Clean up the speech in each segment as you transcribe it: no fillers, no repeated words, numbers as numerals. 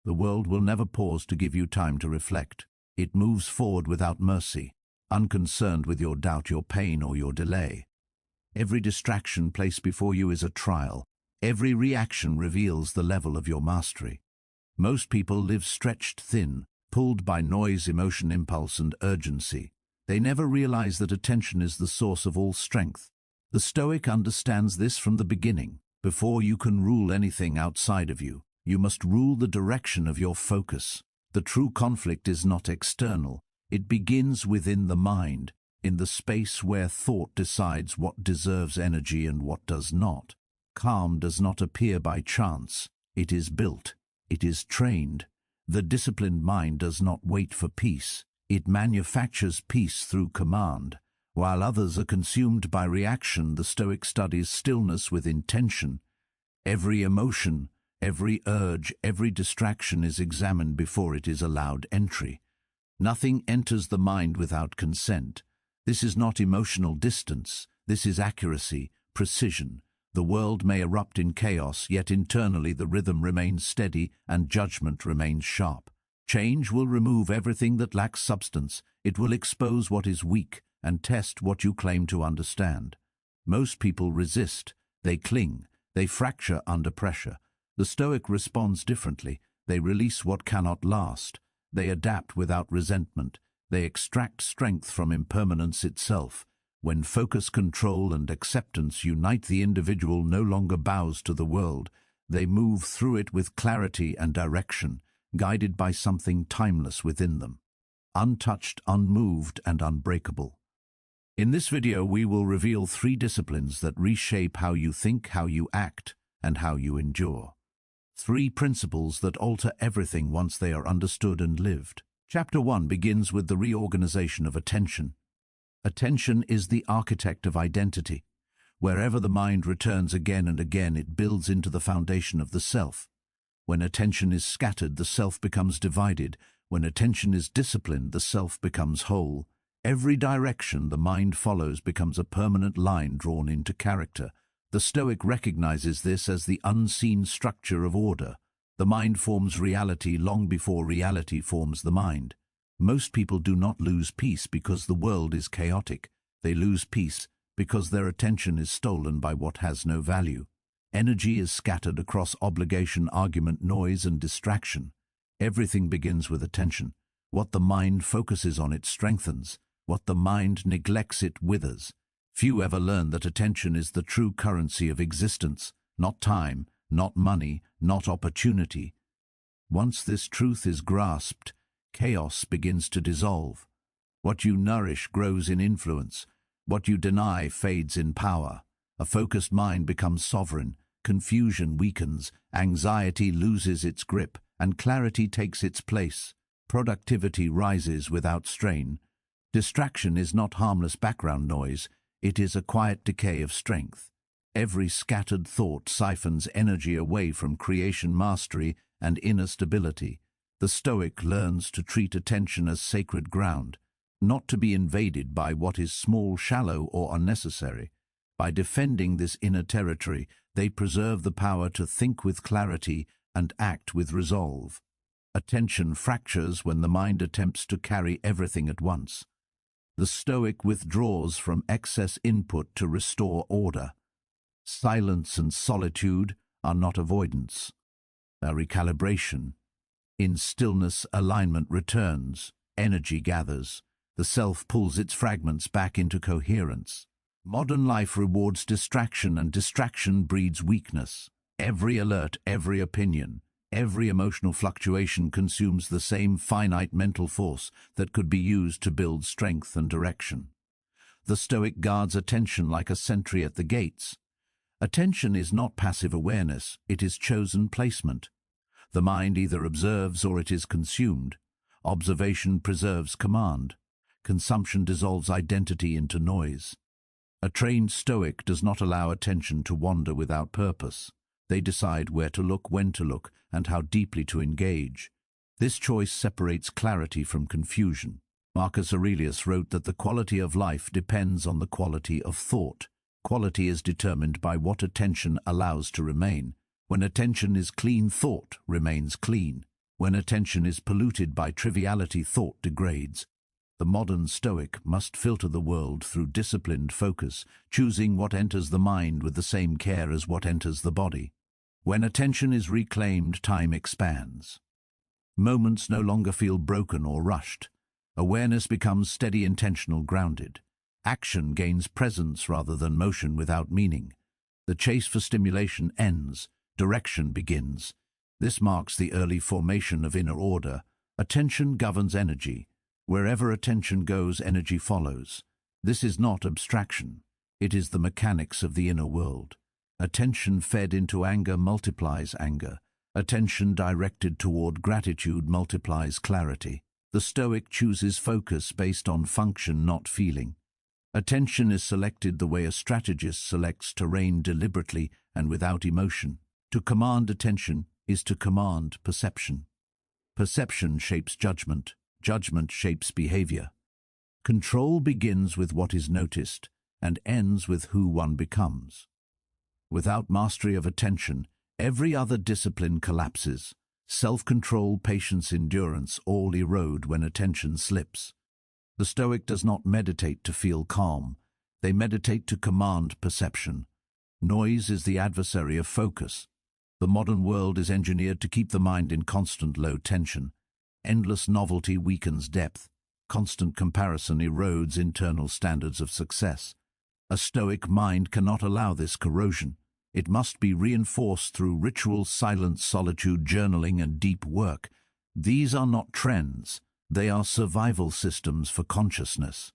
The world will never pause to give you time to reflect. It moves forward without mercy, unconcerned with your doubt, your pain, or your delay. Every distraction placed before you is a trial. Every reaction reveals the level of your mastery. Most people live stretched thin, pulled by noise, emotion, impulse, and urgency. They never realize that attention is the source of all strength. The Stoic understands this from the beginning. Before you can rule anything outside of you, you must rule the direction of your focus. The true conflict is not external. It begins within the mind, in the space where thought decides what deserves energy and what does not. Calm does not appear by chance. It is built. It is trained. The disciplined mind does not wait for peace. It manufactures peace through command. While others are consumed by reaction, the Stoic studies stillness with intention. Every emotion, every urge, every distraction is examined before it is allowed entry. Nothing enters the mind without consent. This is not emotional distance. This is accuracy, precision. The world may erupt in chaos, yet internally the rhythm remains steady and judgment remains sharp. Change will remove everything that lacks substance. It will expose what is weak and test what you claim to understand. Most people resist. They cling. They fracture under pressure. The Stoic responds differently. They release what cannot last. They adapt without resentment. They extract strength from impermanence itself. When focus, control, and acceptance unite, the individual no longer bows to the world. They move through it with clarity and direction, guided by something timeless within them, untouched, unmoved, and unbreakable. In this video, we will reveal 3 disciplines that reshape how you think, how you act, and how you endure. 3 principles that alter everything once they are understood and lived. Chapter 1 begins with the reorganization of attention. Attention is the architect of identity. Wherever the mind returns again and again, it builds into the foundation of the self. When attention is scattered, the self becomes divided. When attention is disciplined, the self becomes whole. Every direction the mind follows becomes a permanent line drawn into character. The Stoic recognizes this as the unseen structure of order. The mind forms reality long before reality forms the mind. Most people do not lose peace because the world is chaotic. They lose peace because their attention is stolen by what has no value. Energy is scattered across obligation, argument, noise, and distraction. Everything begins with attention. What the mind focuses on, it strengthens. What the mind neglects, it withers. Few ever learn that attention is the true currency of existence, not time, not money, not opportunity. Once this truth is grasped, chaos begins to dissolve. What you nourish grows in influence. What you deny fades in power. A focused mind becomes sovereign. Confusion weakens. Anxiety loses its grip, and clarity takes its place. Productivity rises without strain. Distraction is not harmless background noise. It is a quiet decay of strength. Every scattered thought siphons energy away from creation, mastery, and inner stability. The Stoic learns to treat attention as sacred ground, not to be invaded by what is small, shallow, or unnecessary. By defending this inner territory, they preserve the power to think with clarity and act with resolve. Attention fractures when the mind attempts to carry everything at once. The Stoic withdraws from excess input to restore order. Silence and solitude are not avoidance. They are recalibration. In stillness, alignment returns, energy gathers. The self pulls its fragments back into coherence. Modern life rewards distraction, and distraction breeds weakness. Every alert, every opinion, every emotional fluctuation consumes the same finite mental force that could be used to build strength and direction. The Stoic guards attention like a sentry at the gates. Attention is not passive awareness, it is chosen placement. The mind either observes or it is consumed. Observation preserves command. Consumption dissolves identity into noise. A trained Stoic does not allow attention to wander without purpose. They decide where to look, when to look, and how deeply to engage. This choice separates clarity from confusion. Marcus Aurelius wrote that the quality of life depends on the quality of thought. Quality is determined by what attention allows to remain. When attention is clean, thought remains clean. When attention is polluted by triviality, thought degrades. The modern Stoic must filter the world through disciplined focus, choosing what enters the mind with the same care as what enters the body. When attention is reclaimed, time expands. Moments no longer feel broken or rushed. Awareness becomes steady, intentional, grounded. Action gains presence rather than motion without meaning. The chase for stimulation ends. Direction begins. This marks the early formation of inner order. Attention governs energy. Wherever attention goes, energy follows. This is not abstraction. It is the mechanics of the inner world. Attention fed into anger multiplies anger. Attention directed toward gratitude multiplies clarity. The Stoic chooses focus based on function, not feeling. Attention is selected the way a strategist selects terrain, deliberately and without emotion. To command attention is to command perception. Perception shapes judgment. Judgment shapes behavior. Control begins with what is noticed and ends with who one becomes. Without mastery of attention, every other discipline collapses. Self-control, patience, endurance all erode when attention slips. The Stoic does not meditate to feel calm. They meditate to command perception. Noise is the adversary of focus. The modern world is engineered to keep the mind in constant low tension. Endless novelty weakens depth. Constant comparison erodes internal standards of success. A Stoic mind cannot allow this corrosion. It must be reinforced through ritual, silence, solitude, journaling, and deep work. These are not trends. They are survival systems for consciousness.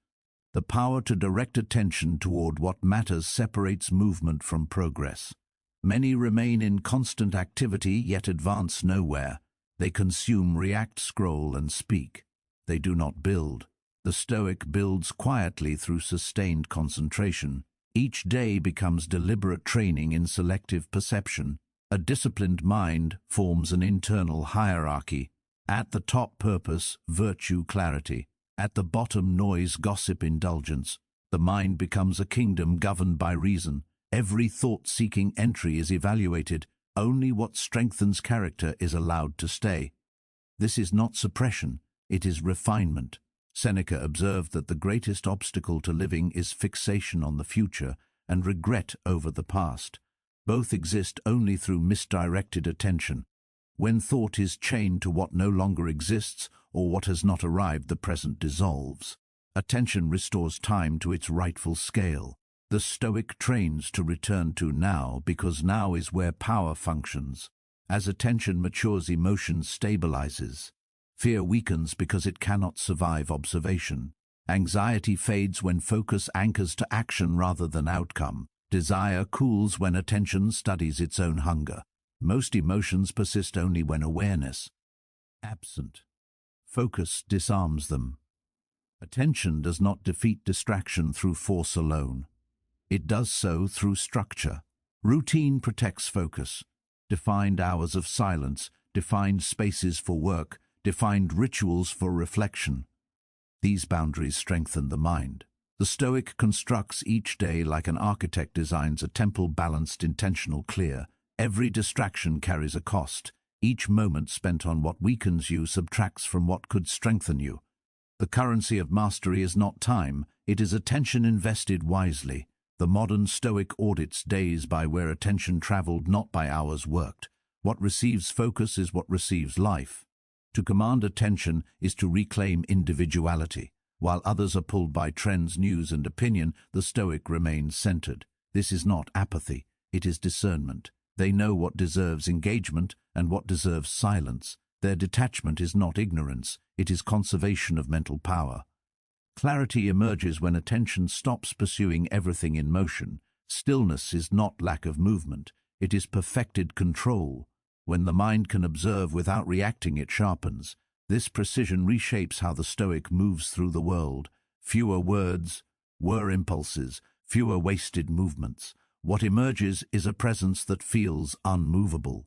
The power to direct attention toward what matters separates movement from progress. Many remain in constant activity yet advance nowhere. They consume, react, scroll, and speak. They do not build. The Stoic builds quietly through sustained concentration. Each day becomes deliberate training in selective perception. A disciplined mind forms an internal hierarchy. At the top, purpose, virtue, clarity. At the bottom, noise, gossip, indulgence. The mind becomes a kingdom governed by reason. Every thought-seeking entry is evaluated. Only what strengthens character is allowed to stay. This is not suppression, it is refinement. Seneca observed that the greatest obstacle to living is fixation on the future and regret over the past. Both exist only through misdirected attention. When thought is chained to what no longer exists or what has not arrived, the present dissolves. Attention restores time to its rightful scale. The Stoic trains to return to now because now is where power functions. As attention matures, emotion stabilizes. Fear weakens because it cannot survive observation. Anxiety fades when focus anchors to action rather than outcome. Desire cools when attention studies its own hunger. Most emotions persist only when awareness absent. Focus disarms them. Attention does not defeat distraction through force alone. It does so through structure. Routine protects focus. Defined hours of silence, defined spaces for work, defined rituals for reflection. These boundaries strengthen the mind. The Stoic constructs each day like an architect designs a temple, balanced, intentional, clear. Every distraction carries a cost. Each moment spent on what weakens you subtracts from what could strengthen you. The currency of mastery is not time, it is attention invested wisely. The modern Stoic audits days by where attention traveled, not by hours worked. What receives focus is what receives life. To command attention is to reclaim individuality. While others are pulled by trends, news, and opinion, the Stoic remains centered. This is not apathy, it is discernment. They know what deserves engagement and what deserves silence. Their detachment is not ignorance, it is conservation of mental power. Clarity emerges when attention stops pursuing everything in motion. Stillness is not lack of movement, it is perfected control. When the mind can observe without reacting, it sharpens. This precision reshapes how the Stoic moves through the world. Fewer words, impulses, fewer wasted movements. What emerges is a presence that feels unmovable.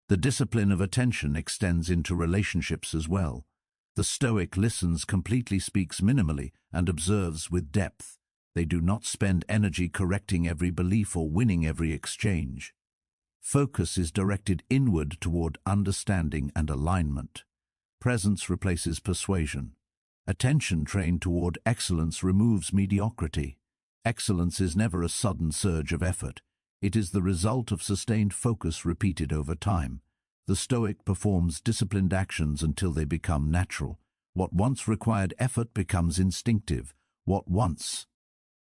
The discipline of attention extends into relationships as well. The Stoic listens completely, speaks minimally, and observes with depth. They do not spend energy correcting every belief or winning every exchange. Focus is directed inward toward understanding and alignment. Presence replaces persuasion. Attention trained toward excellence removes mediocrity. Excellence is never a sudden surge of effort. It is the result of sustained focus repeated over time. The Stoic performs disciplined actions until they become natural. What once required effort becomes instinctive. What once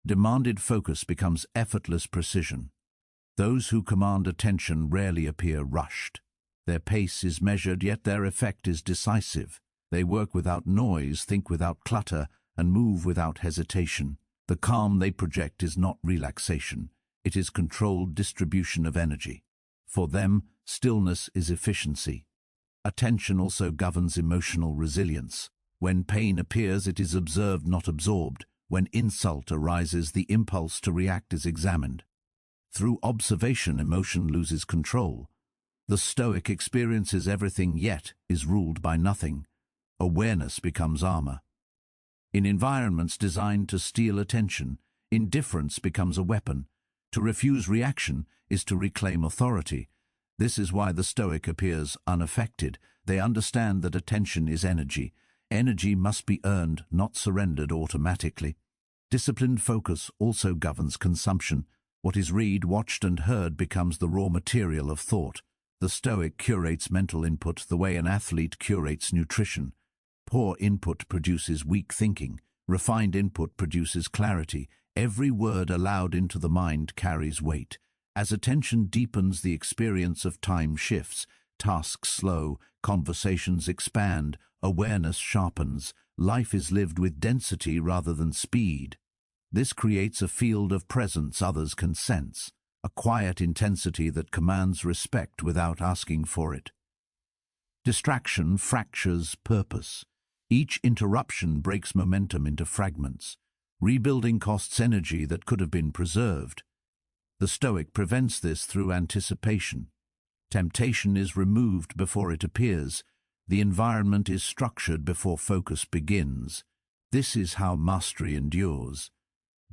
demanded focus becomes effortless precision. Those who command attention rarely appear rushed. Their pace is measured, yet their effect is decisive. They work without noise, think without clutter, and move without hesitation. The calm they project is not relaxation. It is controlled distribution of energy. For them, stillness is efficiency. Attention also governs emotional resilience. When pain appears, it is observed, not absorbed. When insult arises, the impulse to react is examined. Through observation, emotion loses control. The Stoic experiences everything, yet is ruled by nothing. Awareness becomes armor. In environments designed to steal attention, indifference becomes a weapon. To refuse reaction is to reclaim authority. This is why the Stoic appears unaffected. They understand that attention is energy. Energy must be earned, not surrendered automatically. Disciplined focus also governs consumption. What is read, watched, and heard becomes the raw material of thought. The Stoic curates mental input the way an athlete curates nutrition. Poor input produces weak thinking. Refined input produces clarity. Every word allowed into the mind carries weight. As attention deepens, the experience of time shifts. Tasks slow, conversations expand, awareness sharpens. Life is lived with density rather than speed. This creates a field of presence others can sense, a quiet intensity that commands respect without asking for it. Distraction fractures purpose. Each interruption breaks momentum into fragments. Rebuilding costs energy that could have been preserved. The Stoic prevents this through anticipation. Temptation is removed before it appears. The environment is structured before focus begins. This is how mastery endures.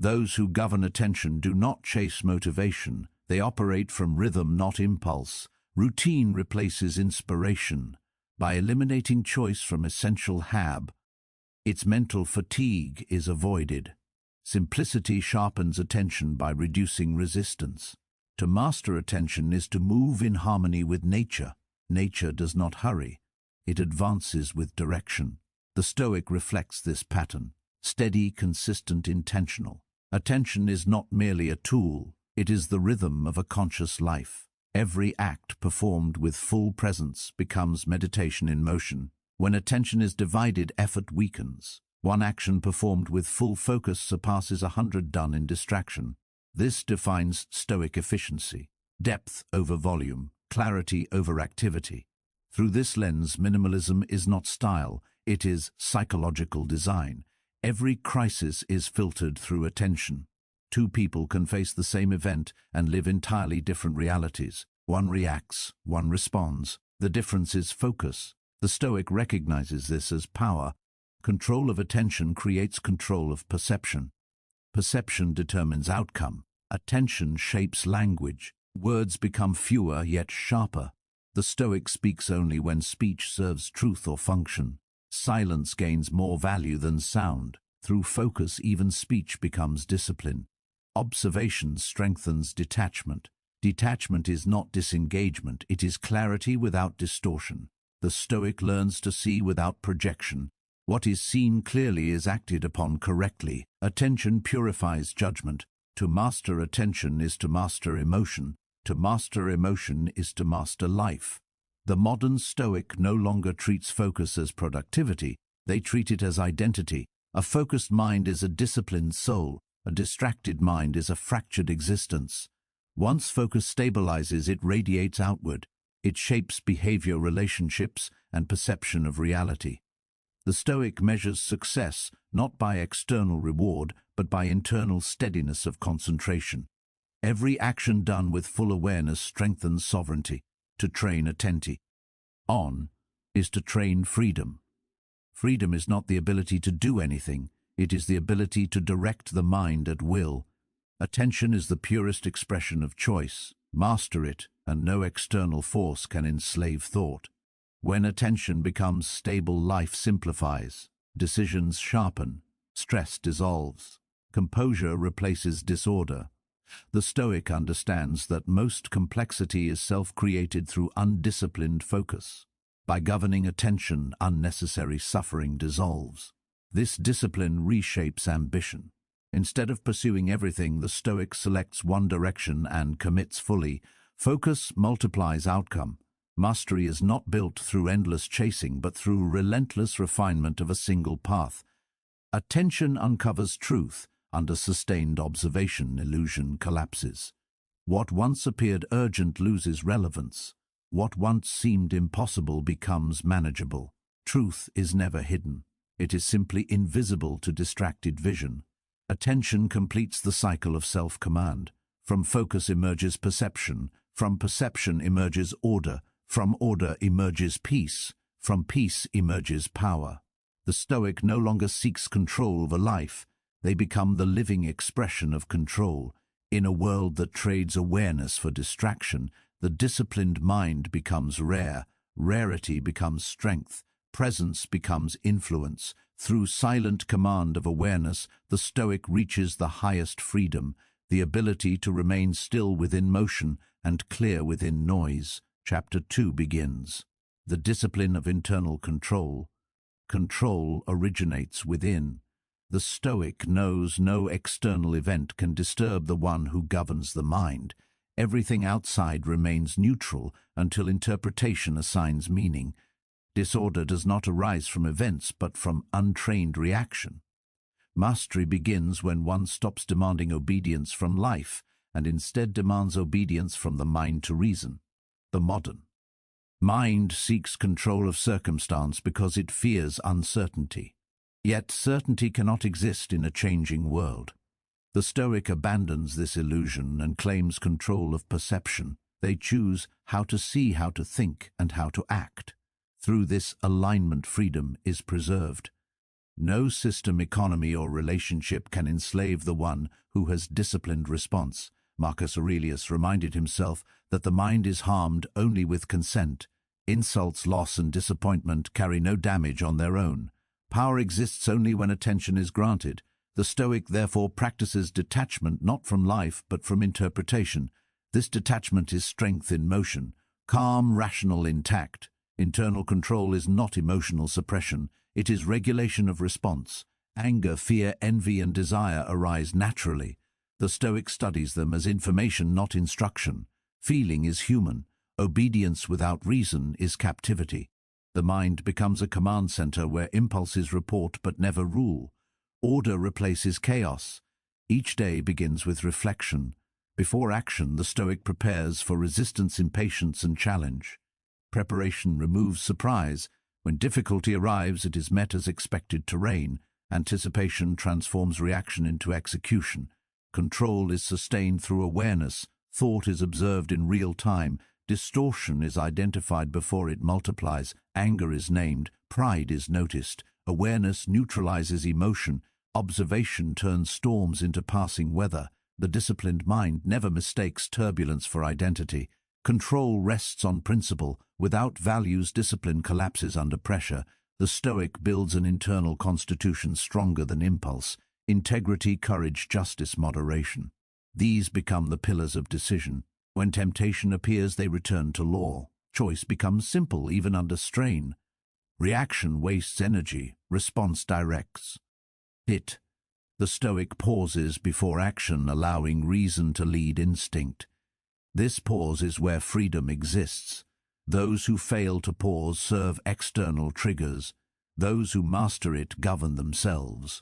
Those who govern attention do not chase motivation. They operate from rhythm, not impulse. Routine replaces inspiration. By eliminating choice from essential its mental fatigue is avoided. Simplicity sharpens attention by reducing resistance. To master attention is to move in harmony with nature. Nature does not hurry. It advances with direction. The Stoic reflects this pattern. Steady, consistent, intentional. Attention is not merely a tool. It is the rhythm of a conscious life. Every act performed with full presence becomes meditation in motion. When attention is divided, effort weakens. One action performed with full focus surpasses 100 done in distraction. This defines Stoic efficiency. Depth over volume, clarity over activity. Through this lens, minimalism is not style, it is psychological design. Every crisis is filtered through attention. Two people can face the same event and live entirely different realities. One reacts, one responds. The difference is focus. The Stoic recognizes this as power. Control of attention creates control of perception. Perception determines outcome. Attention shapes language. Words become fewer yet sharper. The Stoic speaks only when speech serves truth or function. Silence gains more value than sound. Through focus, even speech becomes discipline. Observation strengthens detachment. Detachment is not disengagement, it is clarity without distortion. The Stoic learns to see without projection. What is seen clearly is acted upon correctly. Attention purifies judgment. To master attention is to master emotion. To master emotion is to master life. The modern Stoic no longer treats focus as productivity, they treat it as identity. A focused mind is a disciplined soul, a distracted mind is a fractured existence. Once focus stabilizes, it radiates outward. It shapes behavior, relationships, and perception of reality. The Stoic measures success not by external reward, but by internal steadiness of concentration. Every action done with full awareness strengthens sovereignty. To train attenti on is to train freedom. Freedom is not the ability to do anything, it is the ability to direct the mind at will. Attention is the purest expression of choice. Master it, and no external force can enslave thought. When attention becomes stable, life simplifies, decisions sharpen, stress dissolves, composure replaces disorder. The Stoic understands that most complexity is self-created through undisciplined focus. By governing attention, unnecessary suffering dissolves. This discipline reshapes ambition. Instead of pursuing everything, the Stoic selects one direction and commits fully. Focus multiplies outcome. Mastery is not built through endless chasing, but through relentless refinement of a single path. Attention uncovers truth. Under sustained observation, illusion collapses. What once appeared urgent loses relevance. What once seemed impossible becomes manageable. Truth is never hidden. It is simply invisible to distracted vision. Attention completes the cycle of self-command. From focus emerges perception. From perception emerges order. From order emerges peace. From peace emerges power. The Stoic no longer seeks control over life. They become the living expression of control. In a world that trades awareness for distraction, the disciplined mind becomes rare. Rarity becomes strength. Presence becomes influence. Through silent command of awareness, the Stoic reaches the highest freedom, the ability to remain still within motion and clear within noise. Chapter 2 begins. The discipline of internal control. Control originates within. The Stoic knows no external event can disturb the one who governs the mind. Everything outside remains neutral until interpretation assigns meaning. Disorder does not arise from events, but from untrained reaction. Mastery begins when one stops demanding obedience from life and instead demands obedience from the mind to reason. The modern mind seeks control of circumstance because it fears uncertainty. Yet certainty cannot exist in a changing world. The Stoic abandons this illusion and claims control of perception. They choose how to see, how to think, and how to act. Through this alignment, freedom is preserved. No system, economy, or relationship can enslave the one who has disciplined response. Marcus Aurelius reminded himself that the mind is harmed only with consent. Insults, loss, and disappointment carry no damage on their own. Power exists only when attention is granted. The Stoic therefore practices detachment not from life but from interpretation. This detachment is strength in motion, calm, rational, intact. Internal control is not emotional suppression. It is regulation of response. Anger, fear, envy, and desire arise naturally. The Stoic studies them as information, not instruction. Feeling is human. Obedience without reason is captivity. The mind becomes a command center where impulses report but never rule. Order replaces chaos. Each day begins with reflection. Before action, the Stoic prepares for resistance, impatience, and challenge. Preparation removes surprise. When difficulty arrives, it is met as expected terrain. Anticipation transforms reaction into execution. Control is sustained through awareness. Thought is observed in real time. Distortion is identified before it multiplies. Anger is named. Pride is noticed. Awareness neutralizes emotion. Observation turns storms into passing weather. The disciplined mind never mistakes turbulence for identity. Control rests on principle. Without values, discipline collapses under pressure. The Stoic builds an internal constitution stronger than impulse. Integrity, courage, justice, moderation. These become the pillars of decision. When temptation appears, they return to law. Choice becomes simple even under strain. Reaction wastes energy. Response directs. The Stoic pauses before action, allowing reason to lead instinct. This pause is where freedom exists. Those who fail to pause serve external triggers. Those who master it govern themselves.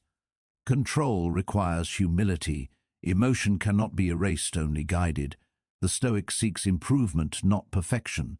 Control requires humility. Emotion cannot be erased, only guided. The Stoic seeks improvement, not perfection.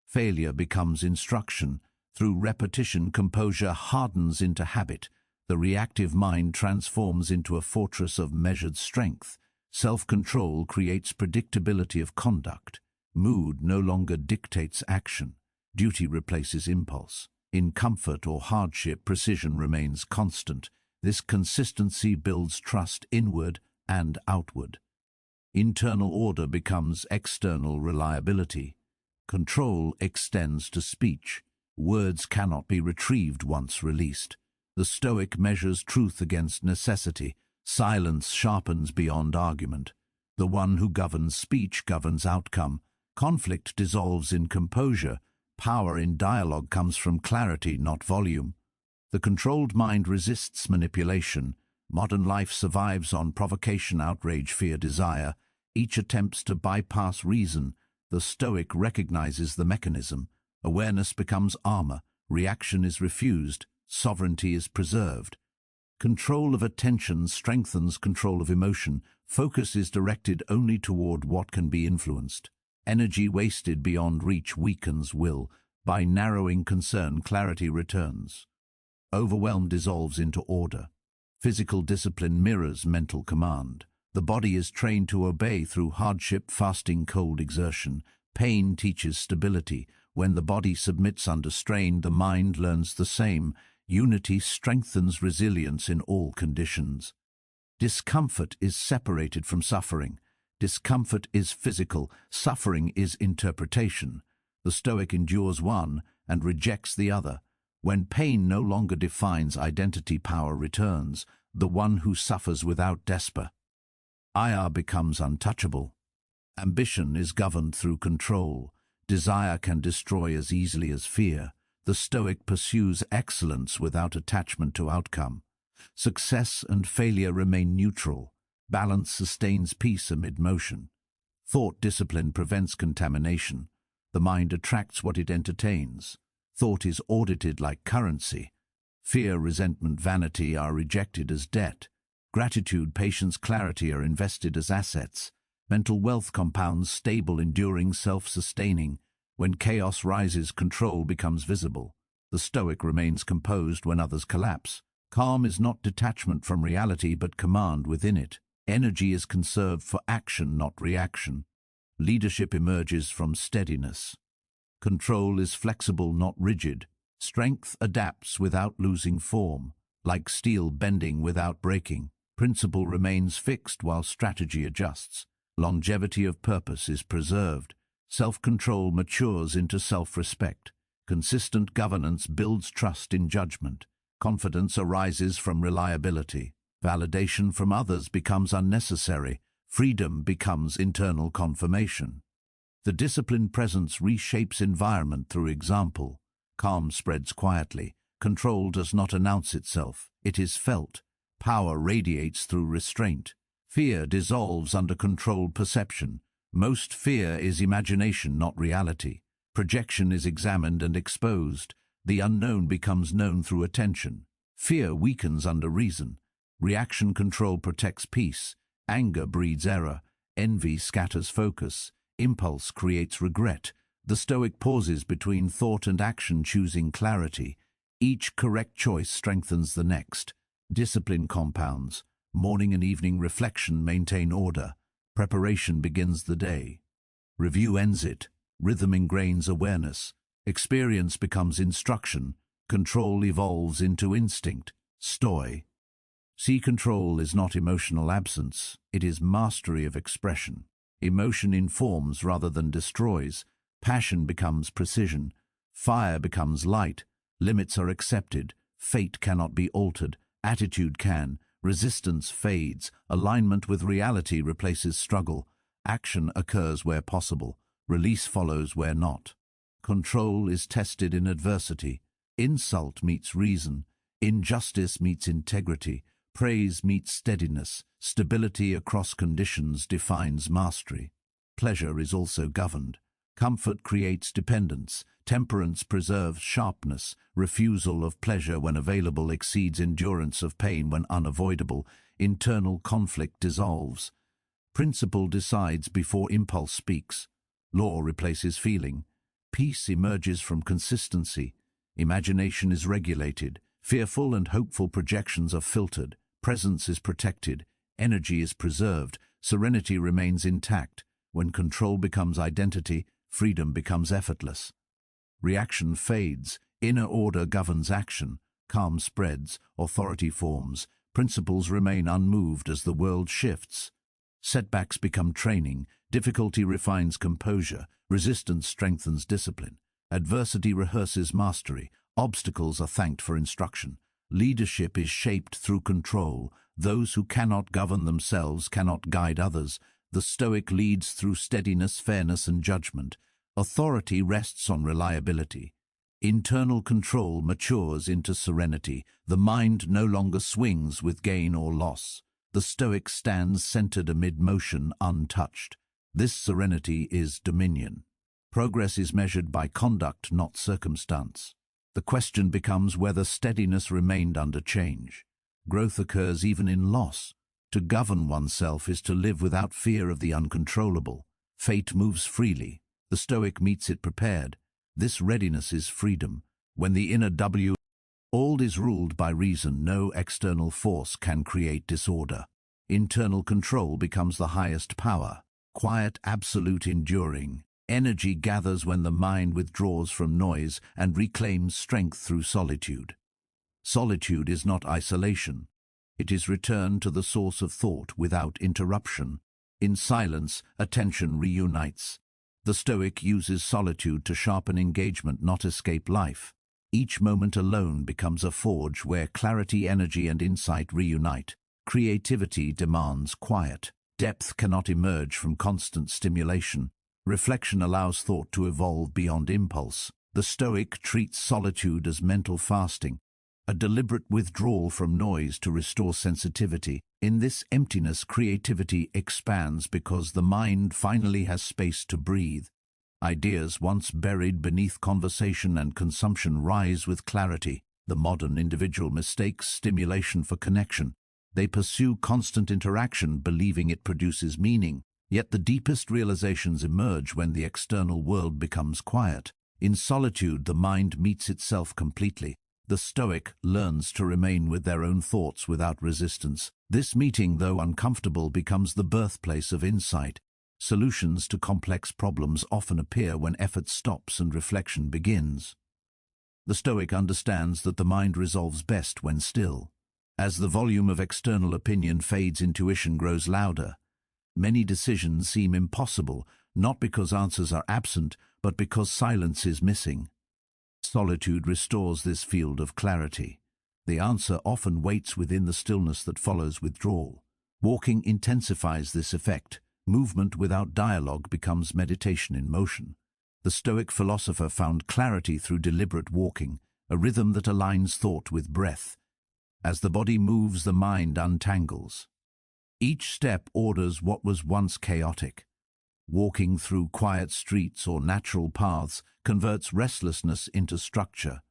Failure becomes instruction. Through repetition, composure hardens into habit. The reactive mind transforms into a fortress of measured strength. Self-control creates predictability of conduct. Mood no longer dictates action. Duty replaces impulse. In comfort or hardship, precision remains constant. This consistency builds trust inward and outward. Internal order becomes external reliability. Control extends to speech. Words cannot be retrieved once released. The Stoic measures truth against necessity. Silence sharpens beyond argument. The one who governs speech governs outcome. Conflict dissolves in composure. Power in dialogue comes from clarity, not volume. The controlled mind resists manipulation. Modern life survives on provocation, outrage, fear, desire. Each attempts to bypass reason. The Stoic recognizes the mechanism. Awareness becomes armor. Reaction is refused. Sovereignty is preserved. Control of attention strengthens control of emotion. Focus is directed only toward what can be influenced. Energy wasted beyond reach weakens will. By narrowing concern, clarity returns. Overwhelm dissolves into order. Physical discipline mirrors mental command. The body is trained to obey through hardship, fasting, cold exertion. Pain teaches stability. When the body submits under strain, the mind learns the same. Unity strengthens resilience in all conditions. Discomfort is separated from suffering. Discomfort is physical. Suffering is interpretation. The Stoic endures one and rejects the other. When pain no longer defines identity, power returns. The one who suffers without despair. Ire becomes untouchable. Ambition is governed through control. Desire can destroy as easily as fear. The Stoic pursues excellence without attachment to outcome. Success and failure remain neutral. Balance sustains peace amid motion. Thought discipline prevents contamination. The mind attracts what it entertains. Thought is audited like currency. Fear, resentment, vanity are rejected as debt. Gratitude, patience, clarity are invested as assets. Mental wealth compounds stable, enduring, self-sustaining. When chaos rises, control becomes visible. The Stoic remains composed when others collapse. Calm is not detachment from reality, but command within it. Energy is conserved for action, not reaction. Leadership emerges from steadiness. Control is flexible, not rigid. Strength adapts without losing form, like steel bending without breaking. Principle remains fixed while strategy adjusts. Longevity of purpose is preserved. Self-control matures into self-respect. Consistent governance builds trust in judgment. Confidence arises from reliability. Validation from others becomes unnecessary. Freedom becomes internal confirmation. The disciplined presence reshapes environment through example. Calm spreads quietly. Control does not announce itself. It is felt. Power radiates through restraint. Fear dissolves under controlled perception. Most fear is imagination, not reality. Projection is examined and exposed. The unknown becomes known through attention. Fear weakens under reason. Reaction control protects peace. Anger breeds error. Envy scatters focus. Impulse creates regret. The Stoic pauses between thought and action, choosing clarity. Each correct choice strengthens the next. Discipline compounds. Morning and evening reflection maintain order. Preparation begins the day. Review ends it. Rhythm ingrains awareness. Experience becomes instruction. Control evolves into instinct. Stoi. See, control is not emotional absence. It is mastery of expression. Emotion informs rather than destroys. Passion becomes precision. Fire becomes light. Limits are accepted. Fate cannot be altered. Attitude can. Resistance fades. Alignment with reality replaces struggle. Action occurs where possible. Release follows where not. Control is tested in adversity. Insult meets reason. Injustice meets integrity. Praise meets steadiness. Stability across conditions defines mastery. Pleasure is also governed. Comfort creates dependence. Temperance preserves sharpness. Refusal of pleasure when available exceeds endurance of pain when unavoidable. Internal conflict dissolves. Principle decides before impulse speaks. Law replaces feeling. Peace emerges from consistency. Imagination is regulated. Fearful and hopeful projections are filtered. Presence is protected. Energy is preserved. Serenity remains intact. When control becomes identity, freedom becomes effortless. Reaction fades. Inner order governs action. Calm spreads. Authority forms. Principles remain unmoved as the world shifts. Setbacks become training, difficulty refines composure, resistance strengthens discipline, adversity rehearses mastery, obstacles are thanked for instruction. Leadership is shaped through control. Those who cannot govern themselves cannot guide others. The Stoic leads through steadiness, fairness, and judgment. Authority rests on reliability. Internal control matures into serenity. The mind no longer swings with gain or loss. The Stoic stands centered amid motion, untouched. This serenity is dominion. Progress is measured by conduct, not circumstance. The question becomes whether steadiness remained under change. Growth occurs even in loss. To govern oneself is to live without fear of the uncontrollable. Fate moves freely. The Stoic meets it prepared. This readiness is freedom. When the inner all is ruled by reason, no external force can create disorder. Internal control becomes the highest power. Quiet, absolute, enduring. Energy gathers when the mind withdraws from noise and reclaims strength through solitude. Solitude is not isolation. It is return to the source of thought without interruption. In silence, attention reunites. The Stoic uses solitude to sharpen engagement, not escape life. Each moment alone becomes a forge where clarity, energy, and insight reunite. Creativity demands quiet. Depth cannot emerge from constant stimulation. Reflection allows thought to evolve beyond impulse. The Stoic treats solitude as mental fasting, a deliberate withdrawal from noise to restore sensitivity. In this emptiness, creativity expands because the mind finally has space to breathe. Ideas once buried beneath conversation and consumption rise with clarity. The modern individual mistakes stimulation for connection. They pursue constant interaction, believing it produces meaning. Yet the deepest realizations emerge when the external world becomes quiet. In solitude, the mind meets itself completely. The Stoic learns to remain with their own thoughts without resistance. This meeting, though uncomfortable, becomes the birthplace of insight. Solutions to complex problems often appear when effort stops and reflection begins. The Stoic understands that the mind resolves best when still. As the volume of external opinion fades, intuition grows louder. Many decisions seem impossible, not because answers are absent, but because silence is missing. Solitude restores this field of clarity. The answer often waits within the stillness that follows withdrawal. Walking intensifies this effect. Movement without dialogue becomes meditation in motion. The Stoic philosopher found clarity through deliberate walking, a rhythm that aligns thought with breath. As the body moves, the mind untangles. Each step orders what was once chaotic. Walking through quiet streets or natural paths converts restlessness into structure.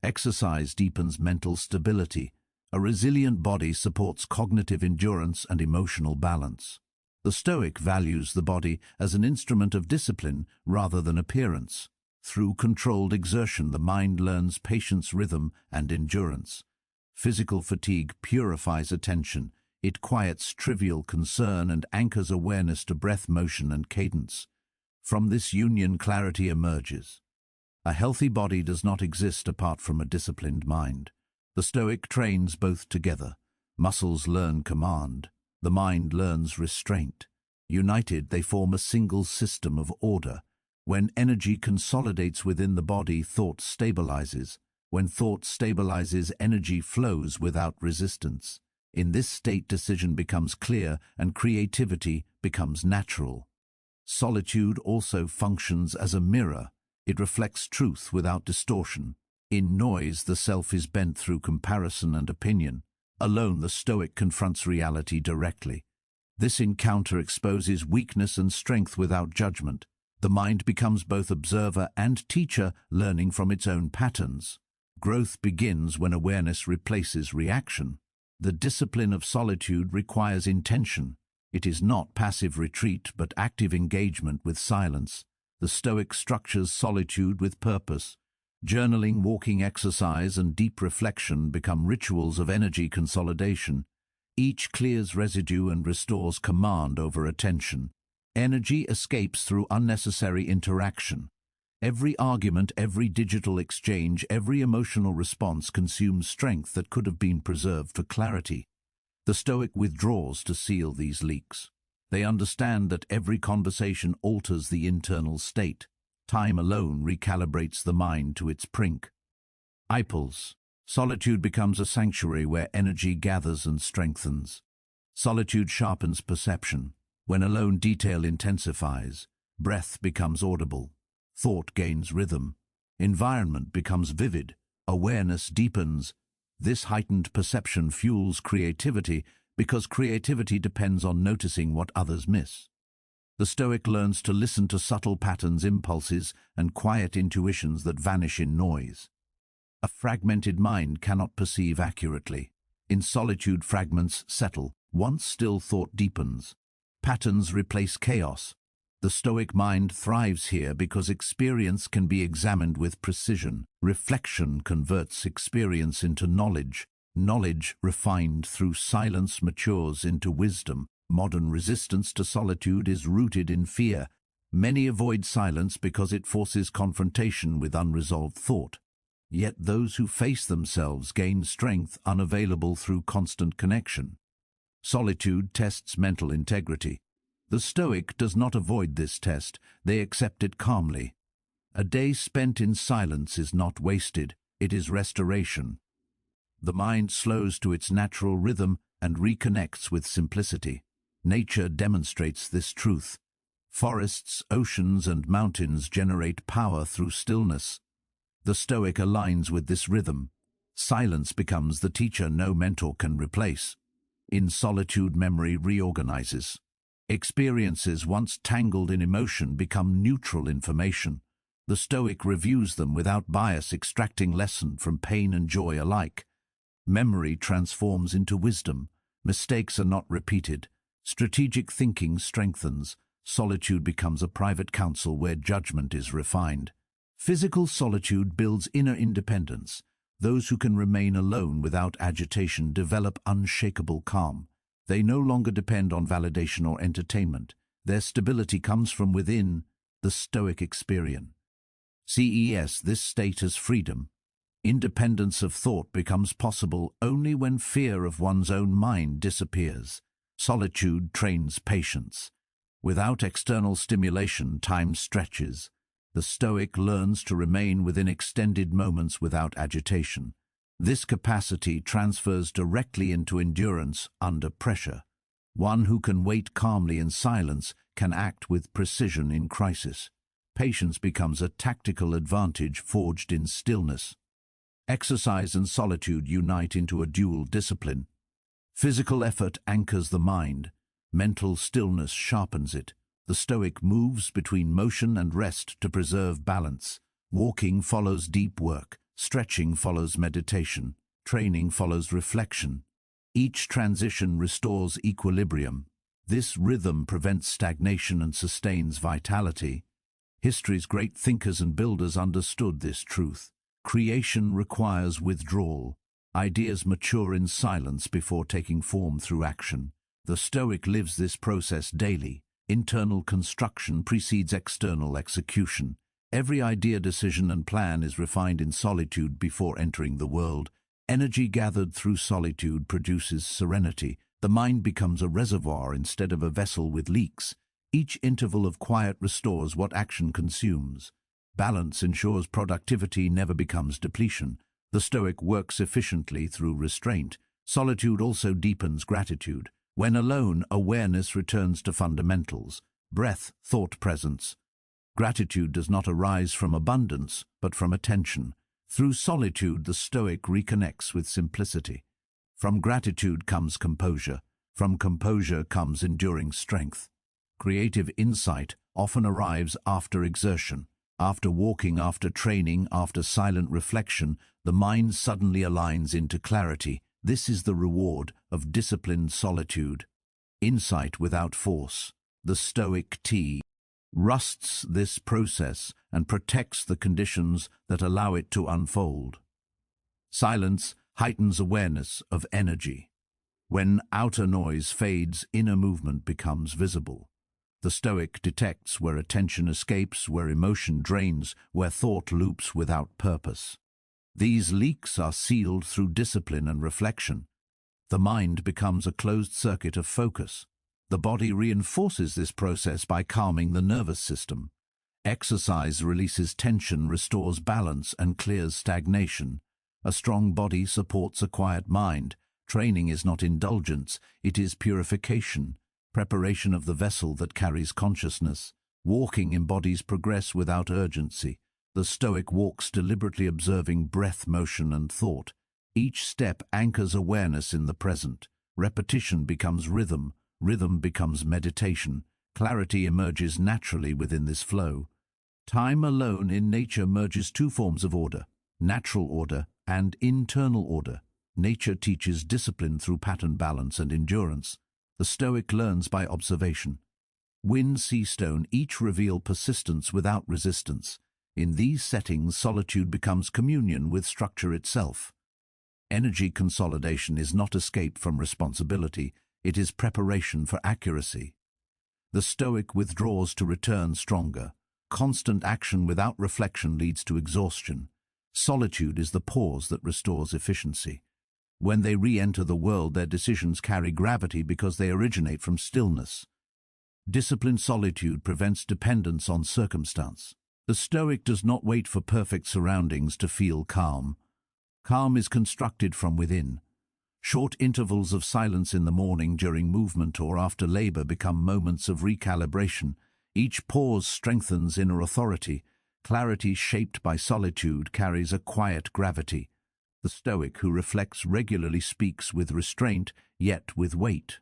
Exercise deepens mental stability. A resilient body supports cognitive endurance and emotional balance. The Stoic values the body as an instrument of discipline rather than appearance. Through controlled exertion, the mind learns patience, rhythm, and endurance. Physical fatigue purifies attention. It quiets trivial concern and anchors awareness to breath, motion, and cadence. From this union, clarity emerges. A healthy body does not exist apart from a disciplined mind. The Stoic trains both together. Muscles learn command. The mind learns restraint. United, they form a single system of order. When energy consolidates within the body, thought stabilizes. When thought stabilizes, energy flows without resistance. In this state, decision becomes clear and creativity becomes natural. Solitude also functions as a mirror. It reflects truth without distortion. In noise, the self is bent through comparison and opinion. Alone, the Stoic confronts reality directly. This encounter exposes weakness and strength without judgment. The mind becomes both observer and teacher, learning from its own patterns. Growth begins when awareness replaces reaction. The discipline of solitude requires intention. It is not passive retreat, but active engagement with silence. The Stoic structures solitude with purpose. Journaling, walking, exercise, and deep reflection become rituals of energy consolidation. Each clears residue and restores command over attention. Energy escapes through unnecessary interaction. Every argument, every digital exchange, every emotional response consumes strength that could have been preserved for clarity. The Stoic withdraws to seal these leaks. They understand that every conversation alters the internal state. Time alone recalibrates the mind to its brink. Ipals. Solitude becomes a sanctuary where energy gathers and strengthens. Solitude sharpens perception. When alone, detail intensifies. Breath becomes audible. Thought gains rhythm. Environment becomes vivid. Awareness deepens. This heightened perception fuels creativity because creativity depends on noticing what others miss. The Stoic learns to listen to subtle patterns, impulses, and quiet intuitions that vanish in noise. A fragmented mind cannot perceive accurately. In solitude, fragments settle. Once still, thought deepens. Patterns replace chaos. The Stoic mind thrives here because experience can be examined with precision. Reflection converts experience into knowledge. Knowledge, refined through silence, matures into wisdom. Modern resistance to solitude is rooted in fear. Many avoid silence because it forces confrontation with unresolved thought. Yet those who face themselves gain strength unavailable through constant connection. Solitude tests mental integrity. The Stoic does not avoid this test, they accept it calmly. A day spent in silence is not wasted, it is restoration. The mind slows to its natural rhythm and reconnects with simplicity. Nature demonstrates this truth. Forests, oceans, and mountains generate power through stillness. The Stoic aligns with this rhythm. Silence becomes the teacher no mentor can replace. In solitude, memory reorganizes. Experiences once tangled in emotion become neutral information. The Stoic reviews them without bias, extracting lesson from pain and joy alike. Memory transforms into wisdom. Mistakes are not repeated. Strategic thinking strengthens. Solitude becomes a private council where judgment is refined. Physical solitude builds inner independence. Those who can remain alone without agitation develop unshakable calm. They no longer depend on validation or entertainment. Their stability comes from within. The Stoic experience. CES, this state is freedom. Independence of thought becomes possible only when fear of one's own mind disappears. Solitude trains patience. Without external stimulation, time stretches. The Stoic learns to remain within extended moments without agitation. This capacity transfers directly into endurance under pressure. One who can wait calmly in silence can act with precision in crisis. Patience becomes a tactical advantage forged in stillness. Exercise and solitude unite into a dual discipline. Physical effort anchors the mind. Mental stillness sharpens it. The Stoic moves between motion and rest to preserve balance. Walking follows deep work. Stretching follows meditation. Training follows reflection. Each transition restores equilibrium. This rhythm prevents stagnation and sustains vitality. History's great thinkers and builders understood this truth. Creation requires withdrawal. Ideas mature in silence before taking form through action. The Stoic lives this process daily. Internal construction precedes external execution. Every idea, decision, and plan is refined in solitude before entering the world. Energy gathered through solitude produces serenity. The mind becomes a reservoir instead of a vessel with leaks. Each interval of quiet restores what action consumes. Balance ensures productivity never becomes depletion. The Stoic works efficiently through restraint. Solitude also deepens gratitude. When alone, awareness returns to fundamentals. Breath, thought, presence. Gratitude does not arise from abundance, but from attention. Through solitude, the Stoic reconnects with simplicity. From gratitude comes composure. From composure comes enduring strength. Creative insight often arrives after exertion. After walking, after training, after silent reflection, the mind suddenly aligns into clarity. This is the reward of disciplined solitude. Insight without force. The Stoic T rusts this process and protects the conditions that allow it to unfold. Silence heightens awareness of energy. When outer noise fades, inner movement becomes visible. The Stoic detects where attention escapes, where emotion drains, where thought loops without purpose. These leaks are sealed through discipline and reflection. The mind becomes a closed circuit of focus. The body reinforces this process by calming the nervous system. Exercise releases tension, restores balance, and clears stagnation. A strong body supports a quiet mind. Training is not indulgence, it is purification, preparation of the vessel that carries consciousness. Walking embodies progress without urgency. The Stoic walks deliberately observing breath, motion, and thought. Each step anchors awareness in the present. Repetition becomes rhythm, rhythm becomes meditation. Clarity emerges naturally within this flow. Time alone in nature merges two forms of order, natural order and internal order. Nature teaches discipline through pattern, balance, and endurance. The Stoic learns by observation. Wind, sea, stone each reveal persistence without resistance. In these settings, solitude becomes communion with structure itself. Energy consolidation is not escape from responsibility, it is preparation for accuracy. The Stoic withdraws to return stronger. Constant action without reflection leads to exhaustion. Solitude is the pause that restores efficiency. When they re-enter the world, their decisions carry gravity because they originate from stillness. Disciplined solitude prevents dependence on circumstance. The Stoic does not wait for perfect surroundings to feel calm. Calm is constructed from within. Short intervals of silence in the morning, during movement, or after labor become moments of recalibration. Each pause strengthens inner authority. Clarity shaped by solitude carries a quiet gravity. The Stoic who reflects regularly speaks with restraint, yet with weight.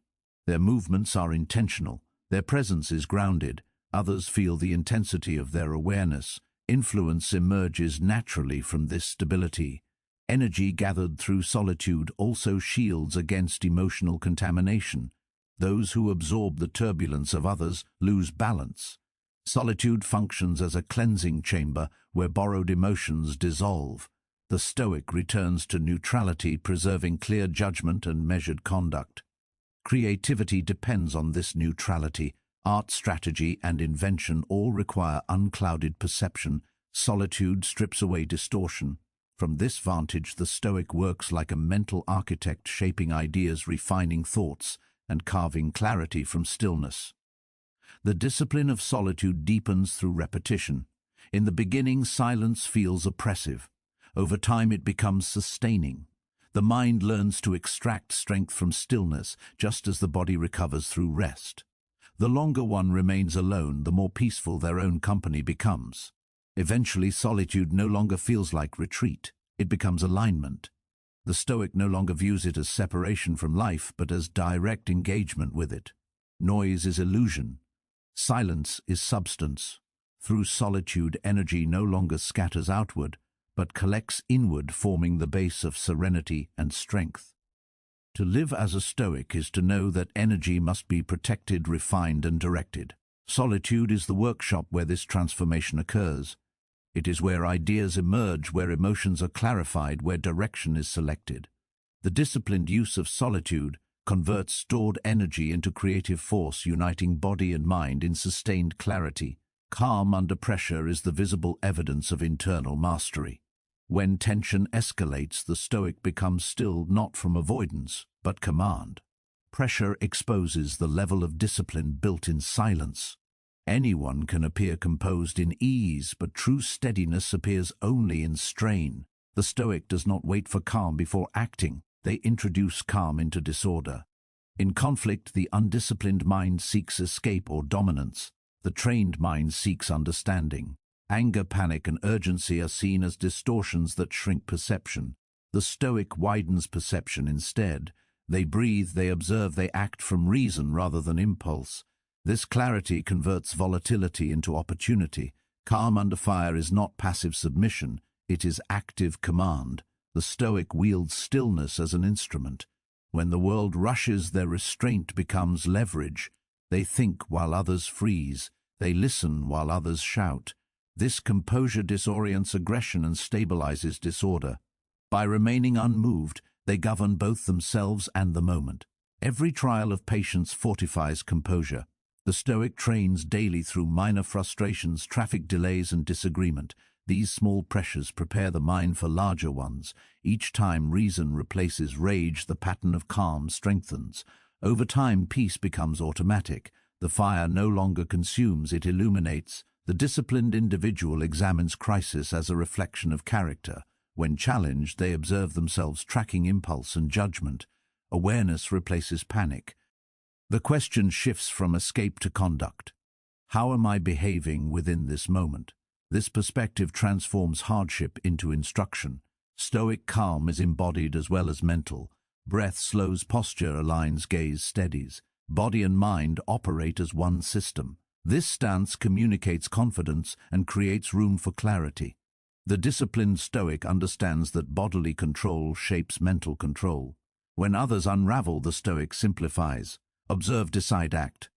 Their movements are intentional. Their presence is grounded. Others feel the intensity of their awareness. Influence emerges naturally from this stability. Energy gathered through solitude also shields against emotional contamination. Those who absorb the turbulence of others lose balance. Solitude functions as a cleansing chamber where borrowed emotions dissolve. The Stoic returns to neutrality, preserving clear judgment and measured conduct. Creativity depends on this neutrality. Art, strategy, and invention all require unclouded perception. Solitude strips away distortion. From this vantage, the Stoic works like a mental architect, shaping ideas, refining thoughts, and carving clarity from stillness. The discipline of solitude deepens through repetition. In the beginning, silence feels oppressive. Over time, it becomes sustaining. The mind learns to extract strength from stillness, just as the body recovers through rest. The longer one remains alone, the more peaceful their own company becomes. Eventually, solitude no longer feels like retreat. It becomes alignment. The Stoic no longer views it as separation from life, but as direct engagement with it. Noise is illusion. Silence is substance. Through solitude, energy no longer scatters outward, but collects inward, forming the base of serenity and strength. To live as a Stoic is to know that energy must be protected, refined, and directed. Solitude is the workshop where this transformation occurs. It is where ideas emerge, where emotions are clarified, where direction is selected. The disciplined use of solitude converts stored energy into creative force, uniting body and mind in sustained clarity. Calm under pressure is the visible evidence of internal mastery. When tension escalates, the Stoic becomes still, not from avoidance, but command. Pressure exposes the level of discipline built in silence. Anyone can appear composed in ease, but true steadiness appears only in strain. The Stoic does not wait for calm before acting. They introduce calm into disorder. In conflict, the undisciplined mind seeks escape or dominance. The trained mind seeks understanding. Anger, panic, and urgency are seen as distortions that shrink perception. The Stoic widens perception instead. They breathe, they observe, they act from reason rather than impulse. This clarity converts volatility into opportunity. Calm under fire is not passive submission, it is active command. The Stoic wields stillness as an instrument. When the world rushes, their restraint becomes leverage. They think while others freeze. They listen while others shout. This composure disorients aggression and stabilizes disorder. By remaining unmoved, they govern both themselves and the moment. Every trial of patience fortifies composure. The Stoic trains daily through minor frustrations, traffic delays, and disagreement. These small pressures prepare the mind for larger ones. Each time reason replaces rage, the pattern of calm strengthens. Over time, peace becomes automatic. The fire no longer consumes, it illuminates. The disciplined individual examines crisis as a reflection of character. When challenged, they observe themselves tracking impulse and judgment. Awareness replaces panic. The question shifts from escape to conduct. How am I behaving within this moment? This perspective transforms hardship into instruction. Stoic calm is embodied as well as mental. Breath slows posture, aligns gaze, steadies. Body and mind operate as one system. This stance communicates confidence and creates room for clarity. The disciplined Stoic understands that bodily control shapes mental control. When others unravel, the Stoic simplifies. Observe, decide, act.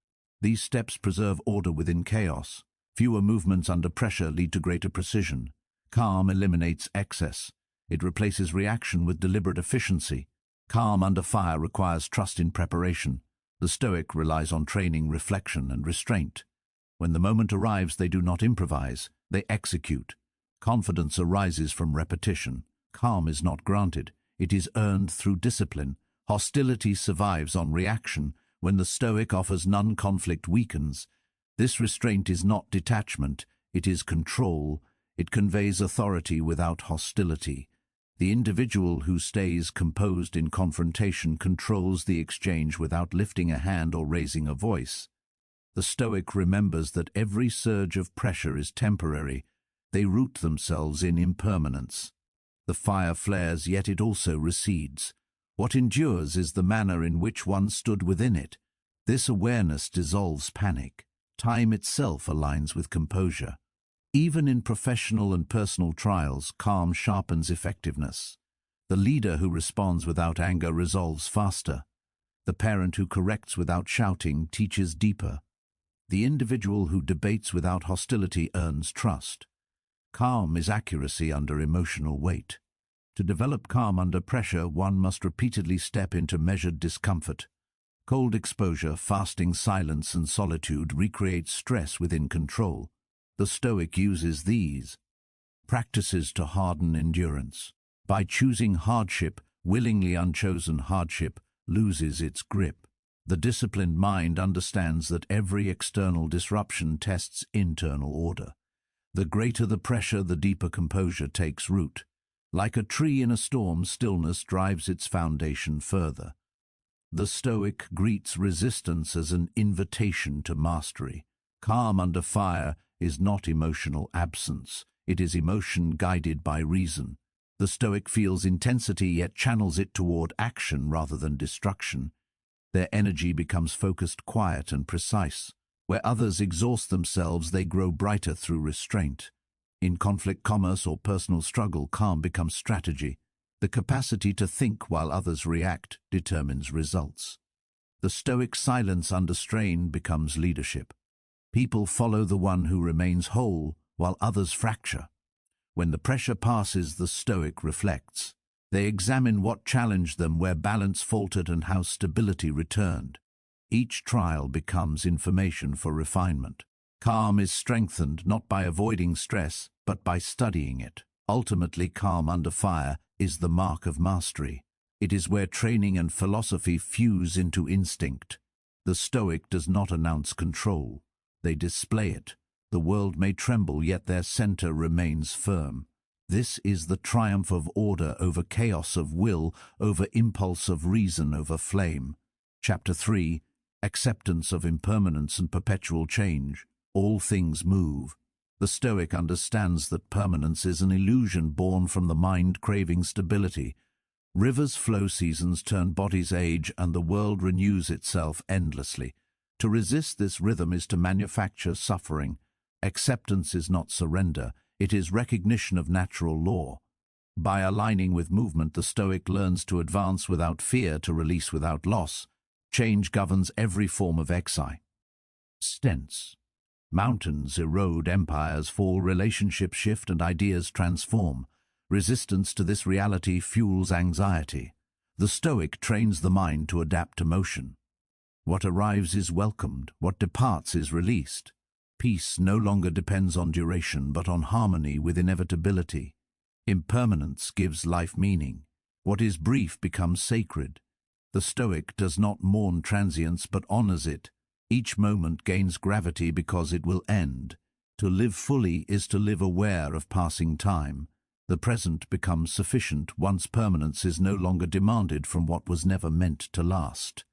These steps preserve order within chaos. Fewer movements under pressure lead to greater precision. Calm eliminates excess. It replaces reaction with deliberate efficiency. Calm under fire requires trust in preparation. The Stoic relies on training, reflection, and restraint. When the moment arrives, they do not improvise, they execute. Confidence arises from repetition. Calm is not granted, it is earned through discipline. Hostility survives on reaction. When the Stoic offers none, conflict weakens. This restraint is not detachment, it is control. It conveys authority without hostility. The individual who stays composed in confrontation controls the exchange without lifting a hand or raising a voice. The Stoic remembers that every surge of pressure is temporary. They root themselves in impermanence. The fire flares, yet it also recedes. What endures is the manner in which one stood within it. This awareness dissolves panic. Time itself aligns with composure. Even in professional and personal trials, calm sharpens effectiveness. The leader who responds without anger resolves faster. The parent who corrects without shouting teaches deeper. The individual who debates without hostility earns trust. Calm is accuracy under emotional weight. To develop calm under pressure, one must repeatedly step into measured discomfort. Cold exposure, fasting silence, and solitude recreate stress within control. The Stoic uses these practices to harden endurance. By choosing hardship, willingly unchosen hardship loses its grip. The disciplined mind understands that every external disruption tests internal order. The greater the pressure, the deeper composure takes root. Like a tree in a storm, stillness drives its foundation further. The Stoic greets resistance as an invitation to mastery. Calm under fire is not emotional absence. It is emotion guided by reason. The Stoic feels intensity yet channels it toward action rather than destruction. Their energy becomes focused, quiet, and precise. Where others exhaust themselves, they grow brighter through restraint. In conflict, commerce, or personal struggle, calm becomes strategy. The capacity to think while others react determines results. The Stoic silence under strain becomes leadership. People follow the one who remains whole while others fracture. When the pressure passes, the Stoic reflects. They examine what challenged them, where balance faltered, and how stability returned. Each trial becomes information for refinement. Calm is strengthened not by avoiding stress, but by studying it. Ultimately, calm under fire is the mark of mastery. It is where training and philosophy fuse into instinct. The Stoic does not announce control. They display it. The world may tremble, yet their center remains firm. This is the triumph of order over chaos, of will over impulse, of reason over flame. Chapter 3. Acceptance of impermanence and perpetual change. All things move. The Stoic understands that permanence is an illusion born from the mind craving stability. Rivers flow, seasons turn, bodies age, and the world renews itself endlessly. To resist this rhythm is to manufacture suffering. Acceptance is not surrender, it is recognition of natural law. By aligning with movement, the Stoic learns to advance without fear, to release without loss. Change governs every form of exile. Stents. Mountains erode, empires fall, relationships shift, and ideas transform. Resistance to this reality fuels anxiety. The Stoic trains the mind to adapt to motion. What arrives is welcomed, what departs is released. Peace no longer depends on duration, but on harmony with inevitability. Impermanence gives life meaning. What is brief becomes sacred. The Stoic does not mourn transience but honors it. Each moment gains gravity because it will end. To live fully is to live aware of passing time. The present becomes sufficient once permanence is no longer demanded from what was never meant to last.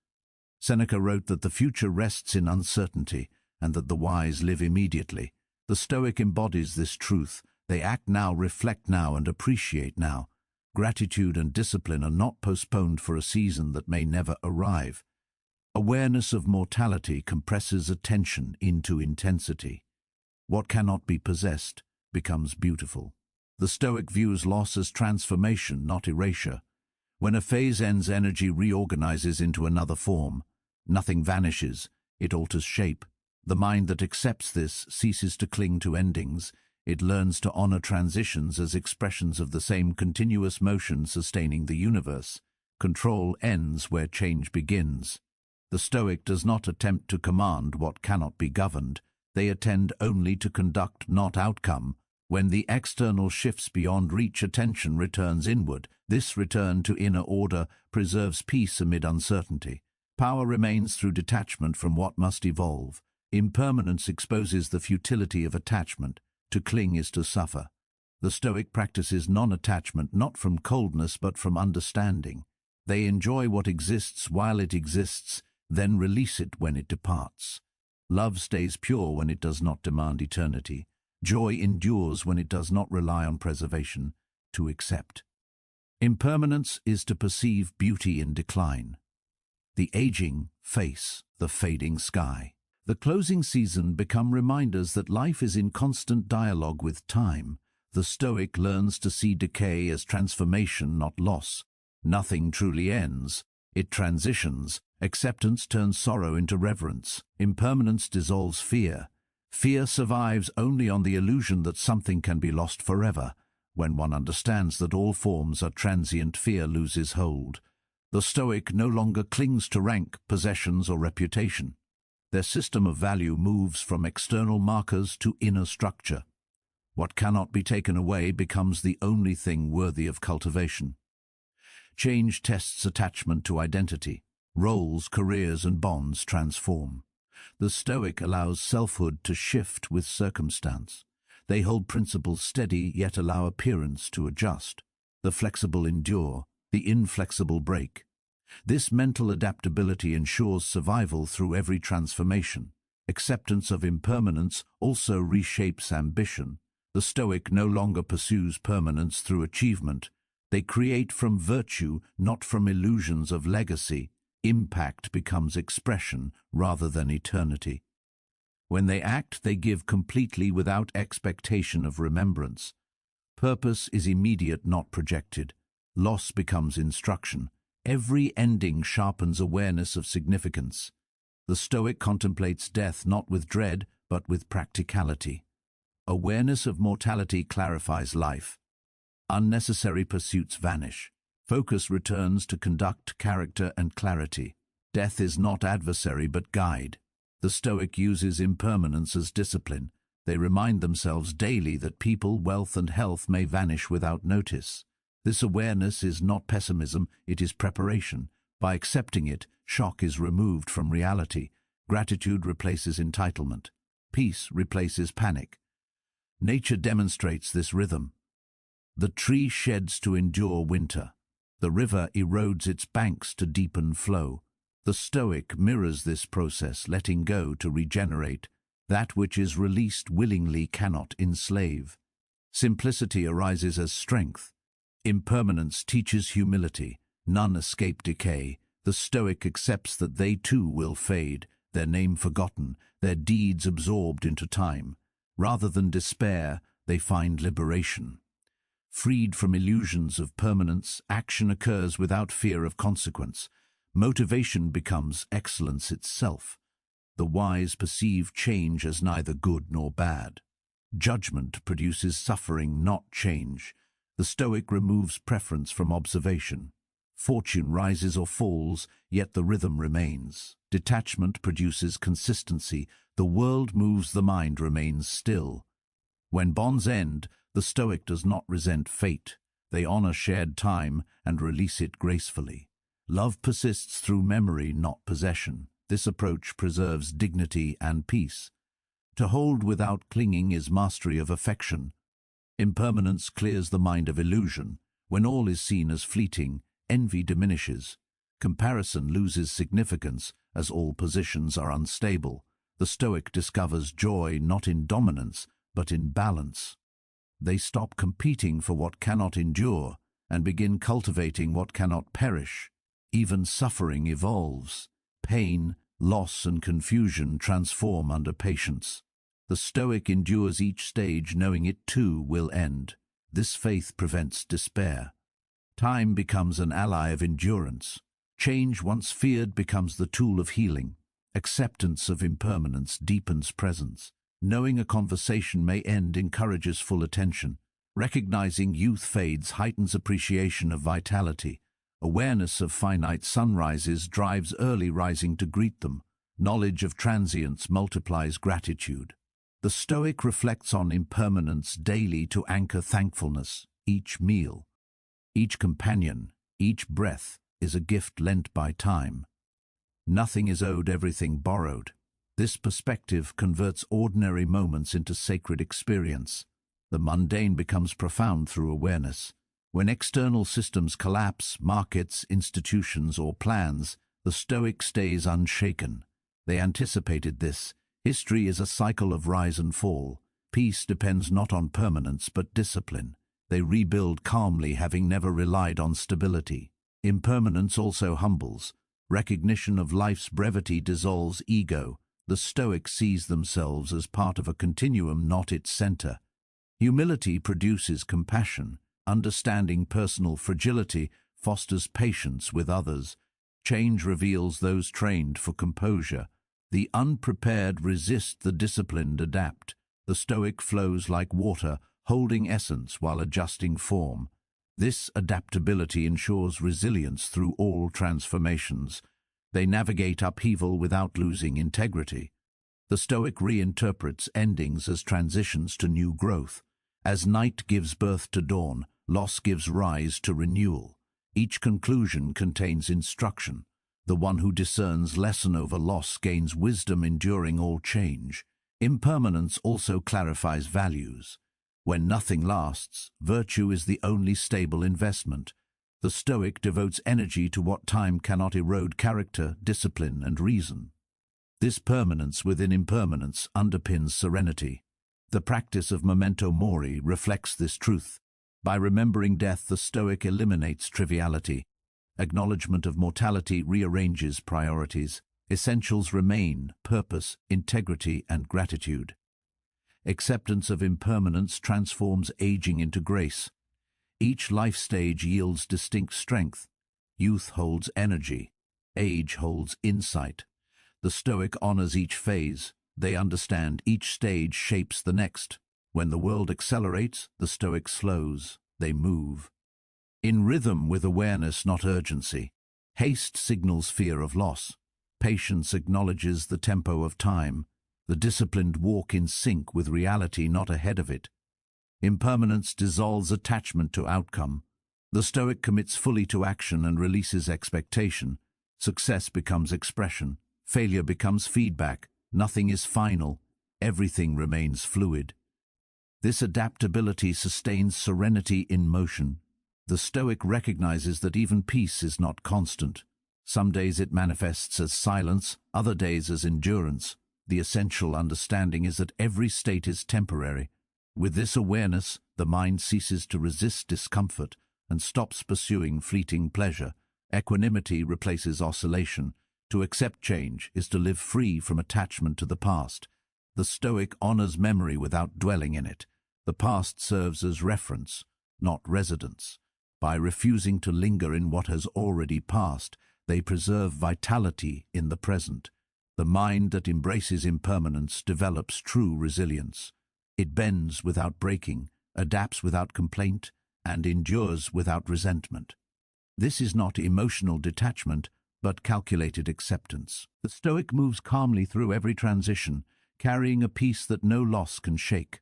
Seneca wrote that the future rests in uncertainty and that the wise live immediately. The Stoic embodies this truth. They act now, reflect now, and appreciate now. Gratitude and discipline are not postponed for a season that may never arrive. Awareness of mortality compresses attention into intensity. What cannot be possessed becomes beautiful. The Stoic views loss as transformation, not erasure. When a phase ends, energy reorganizes into another form. Nothing vanishes, it alters shape. The mind that accepts this ceases to cling to endings. It learns to honor transitions as expressions of the same continuous motion sustaining the universe. Control ends where change begins. The Stoic does not attempt to command what cannot be governed. They attend only to conduct, not outcome. When the external shifts beyond reach, attention returns inward. This return to inner order preserves peace amid uncertainty. Power remains through detachment from what must evolve. Impermanence exposes the futility of attachment. To cling is to suffer. The Stoic practices non-attachment not from coldness but from understanding. They enjoy what exists while it exists, then release it when it departs. Love stays pure when it does not demand eternity. Joy endures when it does not rely on preservation. To accept. Impermanence is to perceive beauty in decline. The aging face, the fading sky. The closing season become reminders that life is in constant dialogue with time. The Stoic learns to see decay as transformation, not loss. Nothing truly ends. It transitions. Acceptance turns sorrow into reverence. Impermanence dissolves fear. Fear survives only on the illusion that something can be lost forever. When one understands that all forms are transient, fear loses hold. The Stoic no longer clings to rank, possessions, or reputation. Their system of value moves from external markers to inner structure. What cannot be taken away becomes the only thing worthy of cultivation. Change tests attachment to identity. Roles, careers, and bonds transform. The Stoic allows selfhood to shift with circumstance. They hold principles steady, yet allow appearance to adjust. The flexible endure, the inflexible break. This mental adaptability ensures survival through every transformation. Acceptance of impermanence also reshapes ambition. The Stoic no longer pursues permanence through achievement. They create from virtue, not from illusions of legacy. Impact becomes expression rather than eternity. When they act, they give completely without expectation of remembrance. Purpose is immediate, not projected. Loss becomes instruction. Every ending sharpens awareness of significance. The Stoic contemplates death not with dread, but with practicality. Awareness of mortality clarifies life. Unnecessary pursuits vanish. Focus returns to conduct, character, and clarity. Death is not adversary but guide. The Stoic uses impermanence as discipline. They remind themselves daily that people, wealth, and health may vanish without notice. This awareness is not pessimism, it is preparation. By accepting it, shock is removed from reality. Gratitude replaces entitlement. Peace replaces panic. Nature demonstrates this rhythm. The tree sheds to endure winter. The river erodes its banks to deepen flow. The Stoic mirrors this process, letting go to regenerate. That which is released willingly cannot enslave. Simplicity arises as strength. Impermanence teaches humility. None escape decay. The Stoic accepts that they too will fade, their name forgotten, their deeds absorbed into time. Rather than despair, they find liberation. Freed from illusions of permanence, action occurs without fear of consequence. Motivation becomes excellence itself. The wise perceive change as neither good nor bad. Judgment produces suffering, not change. The Stoic removes preference from observation. Fortune rises or falls, yet the rhythm remains. Detachment produces consistency. The world moves, the mind remains still. When bonds end, the Stoic does not resent fate. They honor shared time and release it gracefully. Love persists through memory, not possession. This approach preserves dignity and peace. To hold without clinging is mastery of affection. Impermanence clears the mind of illusion. When all is seen as fleeting, envy diminishes. Comparison loses significance, as all positions are unstable. The Stoic discovers joy not in dominance, but in balance. They stop competing for what cannot endure and begin cultivating what cannot perish. Even suffering evolves. Pain, loss, and confusion transform under patience. The Stoic endures each stage knowing it too will end. This faith prevents despair. Time becomes an ally of endurance. Change once feared becomes the tool of healing. Acceptance of impermanence deepens presence. Knowing a conversation may end encourages full attention. Recognizing youth fades heightens appreciation of vitality. Awareness of finite sunrises drives early rising to greet them. Knowledge of transience multiplies gratitude. The Stoic reflects on impermanence daily to anchor thankfulness. Each meal, each companion, each breath is a gift lent by time. Nothing is owed, everything borrowed. This perspective converts ordinary moments into sacred experience. The mundane becomes profound through awareness. When external systems collapse, markets, institutions, or plans, the Stoic stays unshaken. They anticipated this. History is a cycle of rise and fall. Peace depends not on permanence but discipline. They rebuild calmly, having never relied on stability. Impermanence also humbles. Recognition of life's brevity dissolves ego. The Stoic sees themselves as part of a continuum, not its center. Humility produces compassion. Understanding personal fragility fosters patience with others. Change reveals those trained for composure. The unprepared resist, the disciplined adapt. The Stoic flows like water, holding essence while adjusting form. This adaptability ensures resilience through all transformations. They navigate upheaval without losing integrity. The Stoic reinterprets endings as transitions to new growth. As night gives birth to dawn, loss gives rise to renewal. Each conclusion contains instruction. The one who discerns lesson over loss gains wisdom enduring all change. Impermanence also clarifies values. When nothing lasts, virtue is the only stable investment. The Stoic devotes energy to what time cannot erode: character, discipline, and reason. This permanence within impermanence underpins serenity. The practice of memento mori reflects this truth. By remembering death, the Stoic eliminates triviality. Acknowledgement of mortality rearranges priorities. Essentials remain: purpose, integrity, and gratitude. Acceptance of impermanence transforms aging into grace. Each life stage yields distinct strength. Youth holds energy. Age holds insight. The Stoic honors each phase. They understand each stage shapes the next. When the world accelerates, the Stoic slows. They move. In rhythm with awareness, not urgency. Haste signals fear of loss. Patience acknowledges the tempo of time. The disciplined walk in sync with reality, not ahead of it. Impermanence dissolves attachment to outcome. The Stoic commits fully to action and releases expectation. Success becomes expression. Failure becomes feedback. Nothing is final. Everything remains fluid. This adaptability sustains serenity in motion. The Stoic recognizes that even peace is not constant. Some days it manifests as silence, other days as endurance. The essential understanding is that every state is temporary. With this awareness, the mind ceases to resist discomfort and stops pursuing fleeting pleasure. Equanimity replaces oscillation. To accept change is to live free from attachment to the past. The Stoic honors memory without dwelling in it. The past serves as reference, not residence. By refusing to linger in what has already passed, they preserve vitality in the present. The mind that embraces impermanence develops true resilience. It bends without breaking, adapts without complaint, and endures without resentment. This is not emotional detachment, but calculated acceptance. The Stoic moves calmly through every transition, carrying a peace that no loss can shake.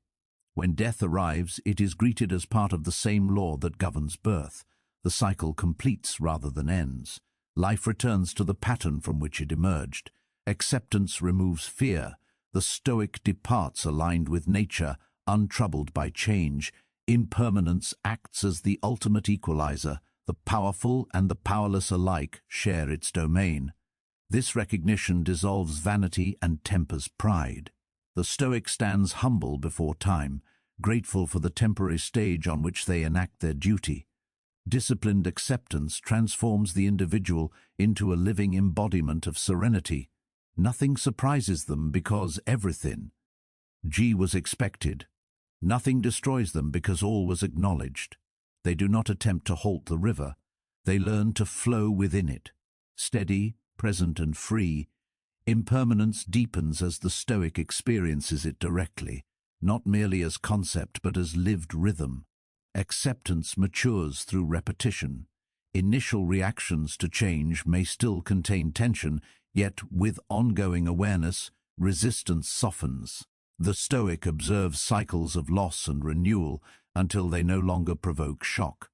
When death arrives, it is greeted as part of the same law that governs birth. The cycle completes rather than ends. Life returns to the pattern from which it emerged. Acceptance removes fear. The Stoic departs aligned with nature, untroubled by change. Impermanence acts as the ultimate equalizer. The powerful and the powerless alike share its domain. This recognition dissolves vanity and tempers pride. The Stoic stands humble before time, grateful for the temporary stage on which they enact their duty. Disciplined acceptance transforms the individual into a living embodiment of serenity. Nothing surprises them because everything was expected. Nothing destroys them because all was acknowledged. They do not attempt to halt the river. They learn to flow within it. Steady, present and free, impermanence deepens as the Stoic experiences it directly, not merely as concept but as lived rhythm. Acceptance matures through repetition. Initial reactions to change may still contain tension, yet with ongoing awareness, resistance softens. The Stoic observes cycles of loss and renewal until they no longer provoke shock.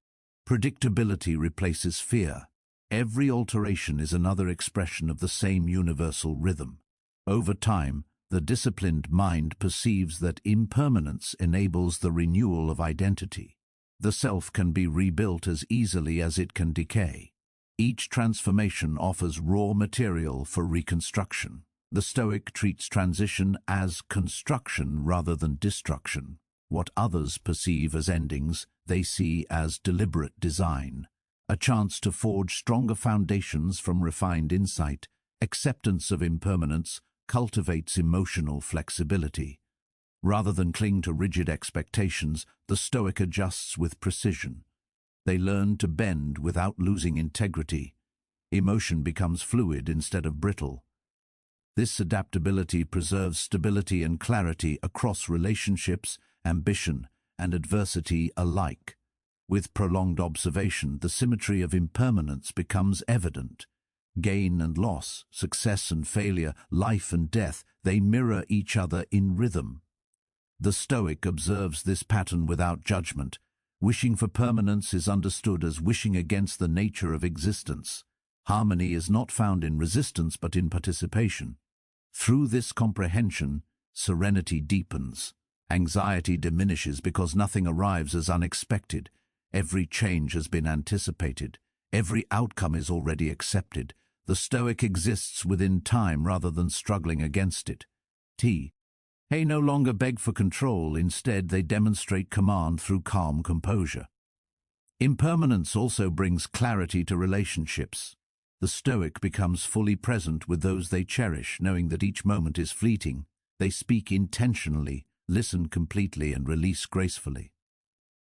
Predictability replaces fear. Every alteration is another expression of the same universal rhythm. Over time, the disciplined mind perceives that impermanence enables the renewal of identity. The self can be rebuilt as easily as it can decay. Each transformation offers raw material for reconstruction. The Stoic treats transition as construction rather than destruction. What others perceive as endings, they see as deliberate design. A chance to forge stronger foundations from refined insight. Acceptance of impermanence cultivates emotional flexibility. Rather than cling to rigid expectations, the Stoic adjusts with precision. They learn to bend without losing integrity. Emotion becomes fluid instead of brittle. This adaptability preserves stability and clarity across relationships, ambition, and adversity alike. With prolonged observation, the symmetry of impermanence becomes evident. Gain and loss, success and failure, life and death, they mirror each other in rhythm. The Stoic observes this pattern without judgment. Wishing for permanence is understood as wishing against the nature of existence. Harmony is not found in resistance but in participation. Through this comprehension, serenity deepens. Anxiety diminishes because nothing arrives as unexpected. Every change has been anticipated. Every outcome is already accepted. The Stoic exists within time rather than struggling against it. They no longer beg for control. Instead, they demonstrate command through calm composure. Impermanence also brings clarity to relationships. The Stoic becomes fully present with those they cherish, knowing that each moment is fleeting. They speak intentionally, listen completely, and release gracefully.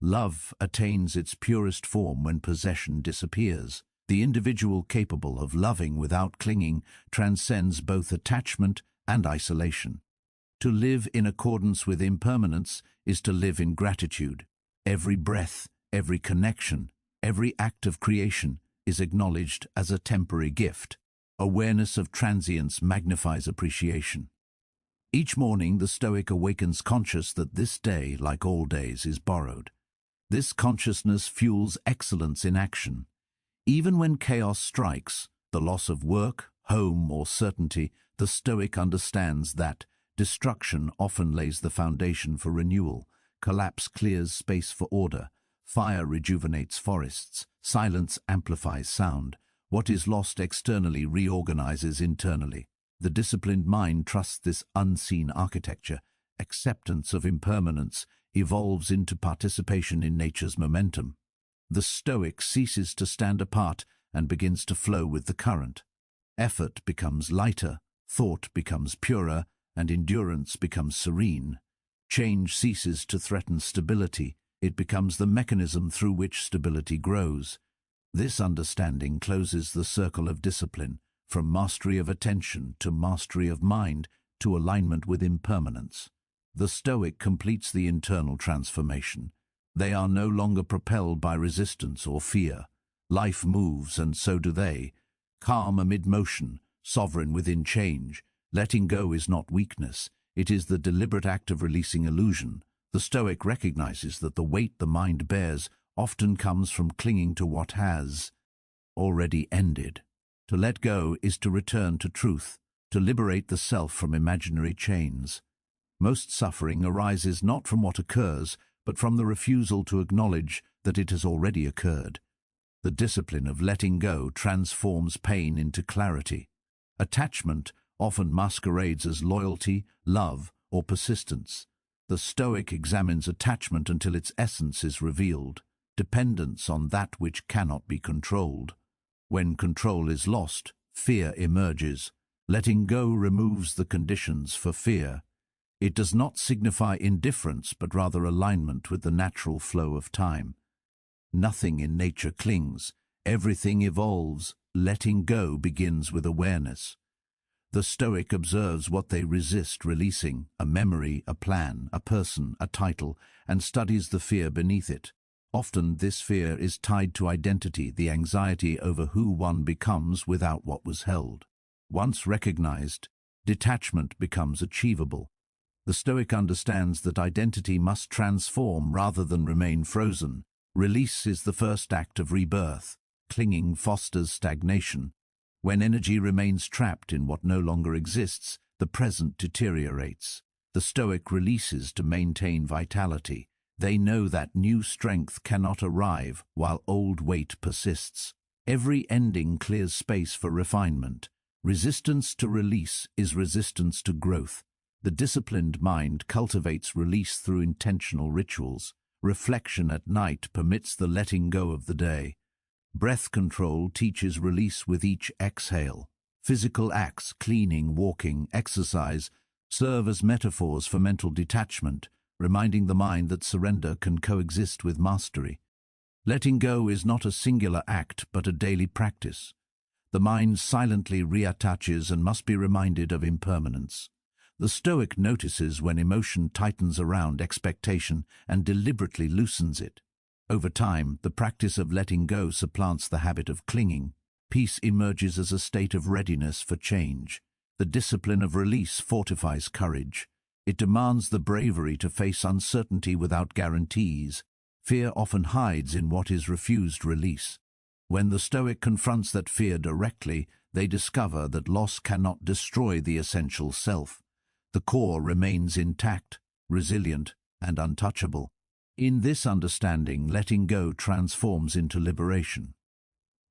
Love attains its purest form when possession disappears. The individual capable of loving without clinging transcends both attachment and isolation. To live in accordance with impermanence is to live in gratitude. Every breath, every connection, every act of creation is acknowledged as a temporary gift. Awareness of transience magnifies appreciation. Each morning, the Stoic awakens conscious that this day, like all days, is borrowed. This consciousness fuels excellence in action. Even when chaos strikes, the loss of work, home, or certainty, the Stoic understands that destruction often lays the foundation for renewal. Collapse clears space for order. Fire rejuvenates forests. Silence amplifies sound. What is lost externally reorganizes internally. The disciplined mind trusts this unseen architecture. Acceptance of impermanence evolves into participation in nature's momentum. The Stoic ceases to stand apart and begins to flow with the current. Effort becomes lighter, thought becomes purer, and endurance becomes serene. Change ceases to threaten stability. It becomes the mechanism through which stability grows. This understanding closes the circle of discipline, from mastery of attention to mastery of mind to alignment with impermanence. The Stoic completes the internal transformation. They are no longer propelled by resistance or fear. Life moves, and so do they. Calm amid motion, sovereign within change. Letting go is not weakness. It is the deliberate act of releasing illusion. The Stoic recognizes that the weight the mind bears often comes from clinging to what has already ended. To let go is to return to truth, to liberate the self from imaginary chains. Most suffering arises not from what occurs, but from the refusal to acknowledge that it has already occurred. The discipline of letting go transforms pain into clarity. Attachment often masquerades as loyalty, love, or persistence. The Stoic examines attachment until its essence is revealed, dependence on that which cannot be controlled. When control is lost, fear emerges. Letting go removes the conditions for fear. It does not signify indifference, but rather alignment with the natural flow of time. Nothing in nature clings. Everything evolves. Letting go begins with awareness. The Stoic observes what they resist releasing, a memory, a plan, a person, a title, and studies the fear beneath it. Often this fear is tied to identity, the anxiety over who one becomes without what was held. Once recognized, detachment becomes achievable. The Stoic understands that identity must transform rather than remain frozen. Release is the first act of rebirth. Clinging fosters stagnation. When energy remains trapped in what no longer exists, the present deteriorates. The Stoic releases to maintain vitality. They know that new strength cannot arrive while old weight persists. Every ending clears space for refinement. Resistance to release is resistance to growth. The disciplined mind cultivates release through intentional rituals. Reflection at night permits the letting go of the day. Breath control teaches release with each exhale. Physical acts, cleaning, walking, exercise, serve as metaphors for mental detachment, reminding the mind that surrender can coexist with mastery. Letting go is not a singular act, but a daily practice. The mind silently reattaches and must be reminded of impermanence. The Stoic notices when emotion tightens around expectation and deliberately loosens it. Over time, the practice of letting go supplants the habit of clinging. Peace emerges as a state of readiness for change. The discipline of release fortifies courage. It demands the bravery to face uncertainty without guarantees. Fear often hides in what is refused release. When the Stoic confronts that fear directly, they discover that loss cannot destroy the essential self. The core remains intact, resilient, and untouchable. In this understanding, letting go transforms into liberation.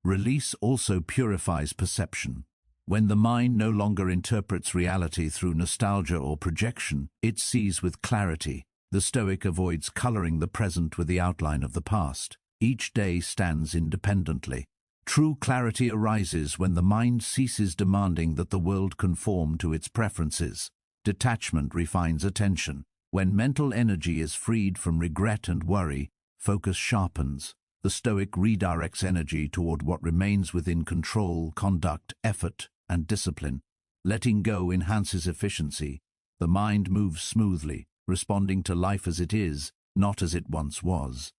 Release also purifies perception. When the mind no longer interprets reality through nostalgia or projection, it sees with clarity. The Stoic avoids coloring the present with the outline of the past. Each day stands independently. True clarity arises when the mind ceases demanding that the world conform to its preferences. Detachment refines attention. When mental energy is freed from regret and worry, focus sharpens. The Stoic redirects energy toward what remains within control, conduct, effort, and discipline. Letting go enhances efficiency. The mind moves smoothly, responding to life as it is, not as it once was.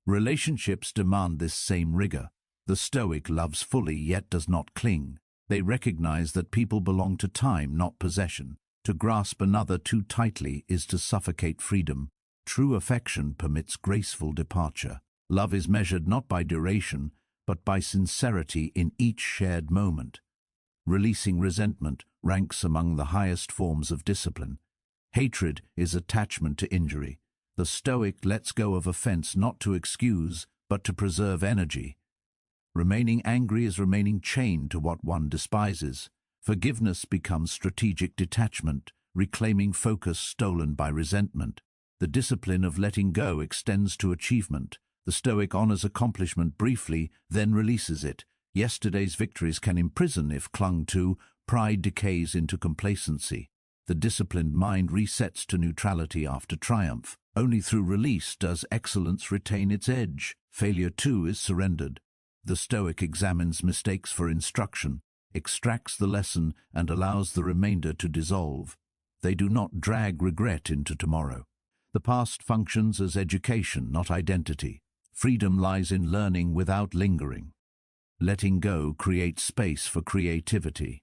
Relationships demand this same rigor. The Stoic loves fully yet does not cling. They recognize that people belong to time, not possession. To grasp another too tightly is to suffocate freedom. True affection permits graceful departure. Love is measured not by duration, but by sincerity in each shared moment. Releasing resentment ranks among the highest forms of discipline. Hatred is attachment to injury. The Stoic lets go of offense not to excuse, but to preserve energy. Remaining angry is remaining chained to what one despises. Forgiveness becomes strategic detachment, reclaiming focus stolen by resentment. The discipline of letting go extends to achievement. The Stoic honors accomplishment briefly, then releases it. Yesterday's victories can imprison if clung to. Pride decays into complacency. The disciplined mind resets to neutrality after triumph. Only through release does excellence retain its edge. Failure too is surrendered. The Stoic examines mistakes for instruction, extracts the lesson, and allows the remainder to dissolve. They do not drag regret into tomorrow. The past functions as education, not identity. Freedom lies in learning without lingering. Letting go creates space for creativity.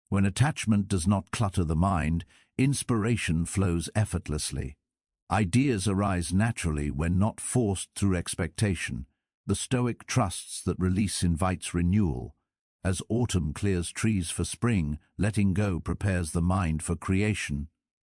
When attachment does not clutter the mind, inspiration flows effortlessly. Ideas arise naturally when not forced through expectation. The Stoic trusts that release invites renewal. As autumn clears trees for spring, letting go prepares the mind for creation.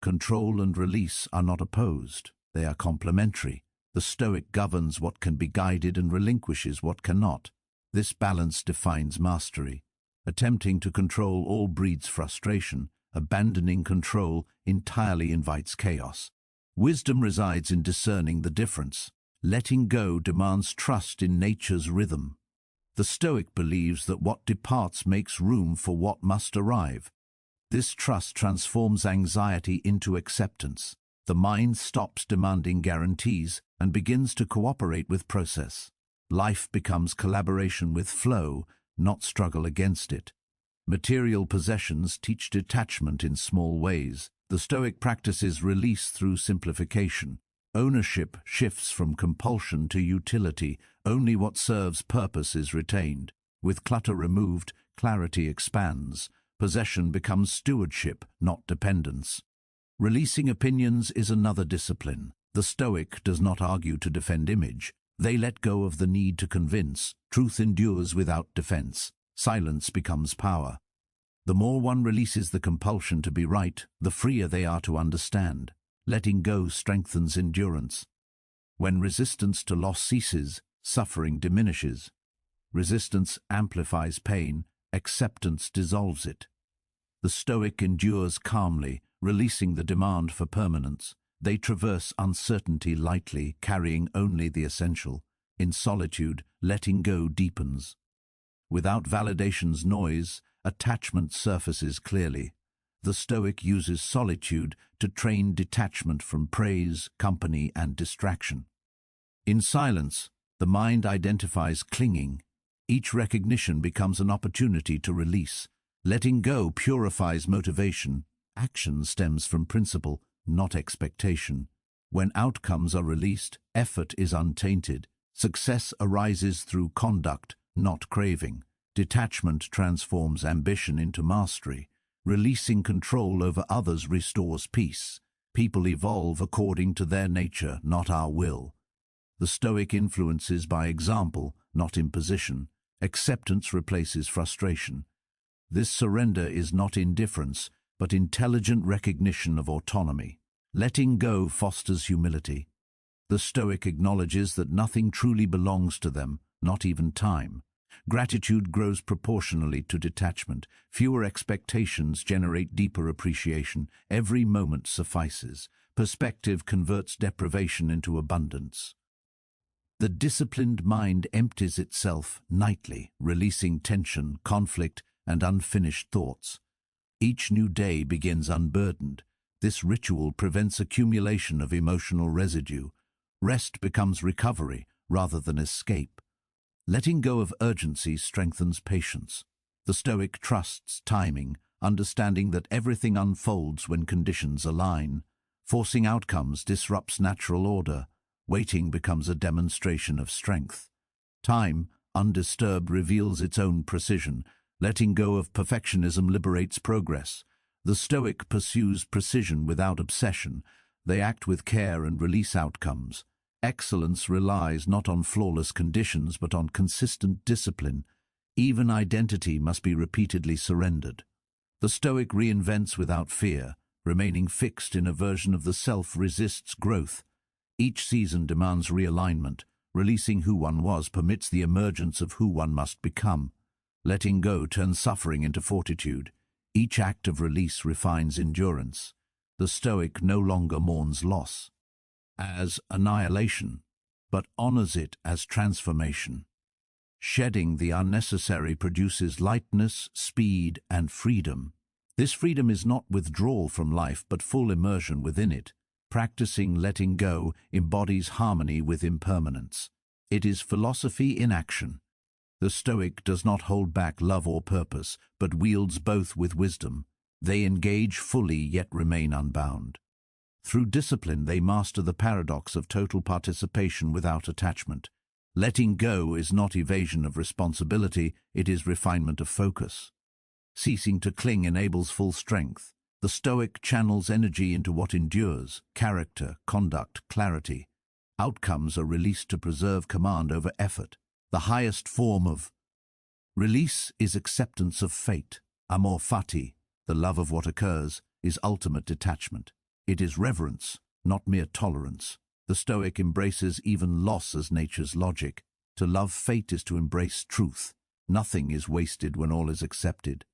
Control and release are not opposed, they are complementary. The Stoic governs what can be guided and relinquishes what cannot. This balance defines mastery. Attempting to control all breeds frustration. Abandoning control entirely invites chaos. Wisdom resides in discerning the difference. Letting go demands trust in nature's rhythm. The Stoic believes that what departs makes room for what must arrive. This trust transforms anxiety into acceptance. The mind stops demanding guarantees and begins to cooperate with process. Life becomes collaboration with flow, not struggle against it. Material possessions teach detachment in small ways. The Stoic practices release through simplification. Ownership shifts from compulsion to utility. Only what serves purpose is retained. With clutter removed, clarity expands. Possession becomes stewardship, not dependence. Releasing opinions is another discipline. The Stoic does not argue to defend image. They let go of the need to convince. Truth endures without defense. Silence becomes power. The more one releases the compulsion to be right, the freer they are to understand. Letting go strengthens endurance. When resistance to loss ceases, suffering diminishes. Resistance amplifies pain, acceptance dissolves it. The Stoic endures calmly, releasing the demand for permanence. They traverse uncertainty lightly, carrying only the essential. In solitude, letting go deepens. Without validation's noise, attachment surfaces clearly. The Stoic uses solitude to train detachment from praise, company, and distraction. In silence, the mind identifies clinging. Each recognition becomes an opportunity to release. Letting go purifies motivation. Action stems from principle, not expectation. When outcomes are released, effort is untainted. Success arises through conduct, not craving. Detachment transforms ambition into mastery. Releasing control over others restores peace. People evolve according to their nature, not our will. The Stoic influences by example, not imposition. Acceptance replaces frustration. This surrender is not indifference, but intelligent recognition of autonomy. Letting go fosters humility. The Stoic acknowledges that nothing truly belongs to them, not even time. Gratitude grows proportionally to detachment. Fewer expectations generate deeper appreciation. Every moment suffices. Perspective converts deprivation into abundance. The disciplined mind empties itself nightly, releasing tension, conflict, and unfinished thoughts. Each new day begins unburdened. This ritual prevents accumulation of emotional residue. Rest becomes recovery rather than escape. Letting go of urgency strengthens patience. The Stoic trusts timing, understanding that everything unfolds when conditions align. Forcing outcomes disrupts natural order. Waiting becomes a demonstration of strength. Time, undisturbed, reveals its own precision. Letting go of perfectionism liberates progress. The Stoic pursues precision without obsession. They act with care and release outcomes. Excellence relies not on flawless conditions but on consistent discipline. Even identity must be repeatedly surrendered. The Stoic reinvents without fear. Remaining fixed in a version of the self resists growth. Each season demands realignment. Releasing who one was permits the emergence of who one must become. Letting go turns suffering into fortitude. Each act of release refines endurance. The Stoic no longer mourns loss as annihilation, but honors it as transformation. Shedding the unnecessary produces lightness, speed, and freedom. This freedom is not withdrawal from life, but full immersion within it. Practicing letting go embodies harmony with impermanence. It is philosophy in action. The Stoic does not hold back love or purpose, but wields both with wisdom. They engage fully yet remain unbound. Through discipline, they master the paradox of total participation without attachment. Letting go is not evasion of responsibility, it is refinement of focus. Ceasing to cling enables full strength. The Stoic channels energy into what endures: character, conduct, clarity. Outcomes are released to preserve command over effort. The highest form of Release is acceptance of fate. Amor fati, the love of what occurs, is ultimate detachment. It is reverence, not mere tolerance. The Stoic embraces even loss as nature's logic. To love fate is to embrace truth. Nothing is wasted when all is accepted.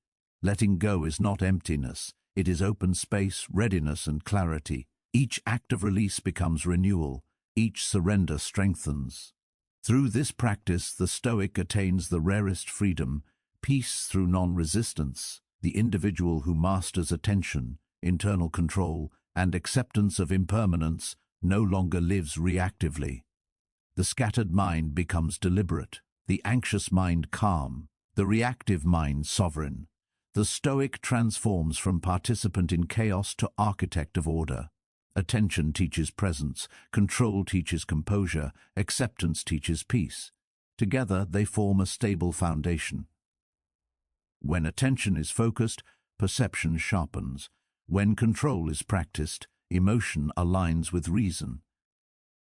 Letting go is not emptiness. It is open space, readiness, and clarity. Each act of release becomes renewal. Each surrender strengthens. Through this practice, the Stoic attains the rarest freedom, peace through non-resistance. The individual who masters attention, internal control, and acceptance of impermanence no longer lives reactively. The scattered mind becomes deliberate, the anxious mind calm, the reactive mind sovereign. The Stoic transforms from participant in chaos to architect of order. Attention teaches presence, control teaches composure, acceptance teaches peace. Together they form a stable foundation. When attention is focused, perception sharpens. When control is practiced, emotion aligns with reason.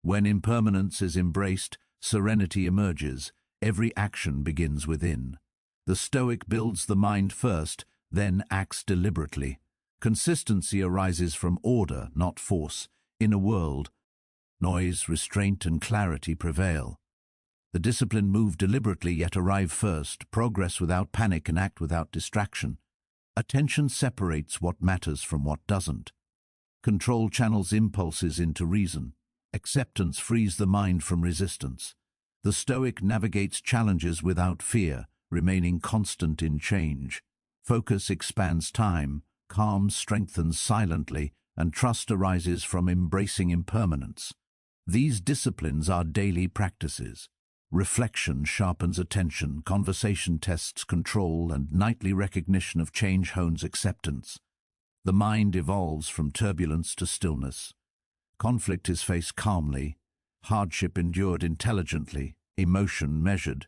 When impermanence is embraced, serenity emerges. Every action begins within. The Stoic builds the mind first, then acts deliberately. Consistency arises from order, not force. In a world, noise, restraint, and clarity prevail. The disciplined move deliberately yet arrive first, progress without panic and act without distraction. Attention separates what matters from what doesn't. Control channels impulses into reason. Acceptance frees the mind from resistance. The Stoic navigates challenges without fear, remaining constant in change. Focus expands time, calm strengthens silently, and trust arises from embracing impermanence. These disciplines are daily practices. Reflection sharpens attention, conversation tests control, and nightly recognition of change hones acceptance. The mind evolves from turbulence to stillness. Conflict is faced calmly, hardship endured intelligently, emotion measured.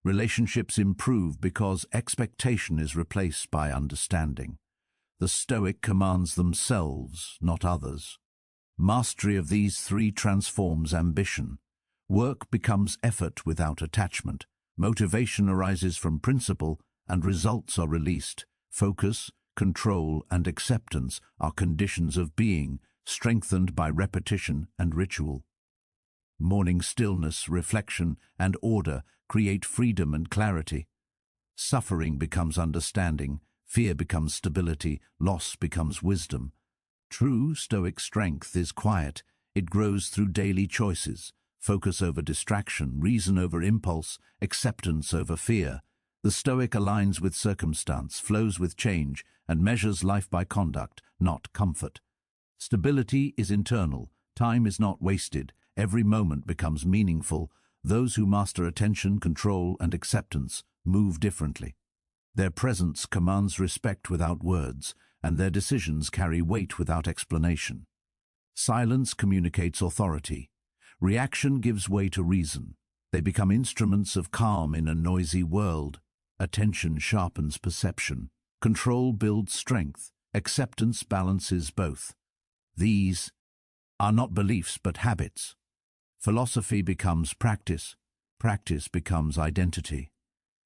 Relationships improve because expectation is replaced by understanding. The Stoic commands themselves, not others. Mastery of these three transforms ambition. Work becomes effort without attachment. Motivation arises from principle, and results are released. Focus, control, and acceptance are conditions of being, strengthened by repetition and ritual. Morning stillness, reflection, and order create freedom and clarity. Suffering becomes understanding, fear becomes stability, loss becomes wisdom. True Stoic strength is quiet. It grows through daily choices, focus over distraction, reason over impulse, acceptance over fear. The Stoic aligns with circumstance, flows with change, and measures life by conduct, not comfort. Stability is internal. Time is not wasted. Every moment becomes meaningful. Those who master attention, control, and acceptance move differently. Their presence commands respect without words, and their decisions carry weight without explanation. Silence communicates authority. Reaction gives way to reason. They become instruments of calm in a noisy world. Attention sharpens perception. Control builds strength. Acceptance balances both. These are not beliefs but habits. Philosophy becomes practice. Practice becomes identity.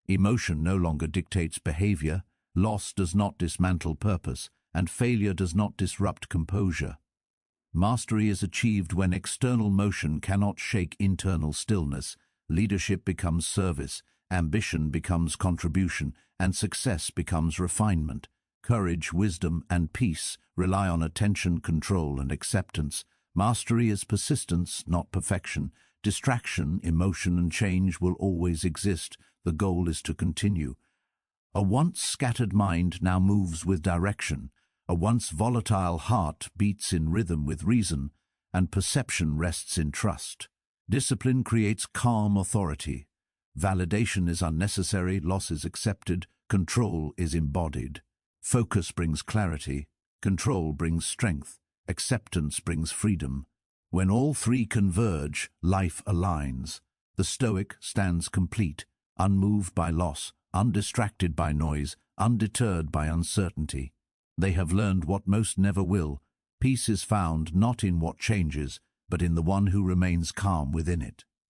Emotion no longer dictates behavior. Loss does not dismantle purpose, and failure does not disrupt composure. Mastery is achieved when external motion cannot shake internal stillness. Leadership becomes service, ambition becomes contribution, and success becomes refinement. Courage, wisdom, and peace rely on attention, control, and acceptance. Mastery is persistence, not perfection. Distraction, emotion, and change will always exist. The goal is to continue. A once scattered mind now moves with direction. A once volatile heart beats in rhythm with reason, and perception rests in trust. Discipline creates calm authority. Validation is unnecessary, loss is accepted, control is embodied. Focus brings clarity, control brings strength, acceptance brings freedom. When all three converge, life aligns. The Stoic stands complete, unmoved by loss, undistracted by noise, undeterred by uncertainty. They have learned what most never will. Peace is found not in what changes, but in the one who remains calm within it.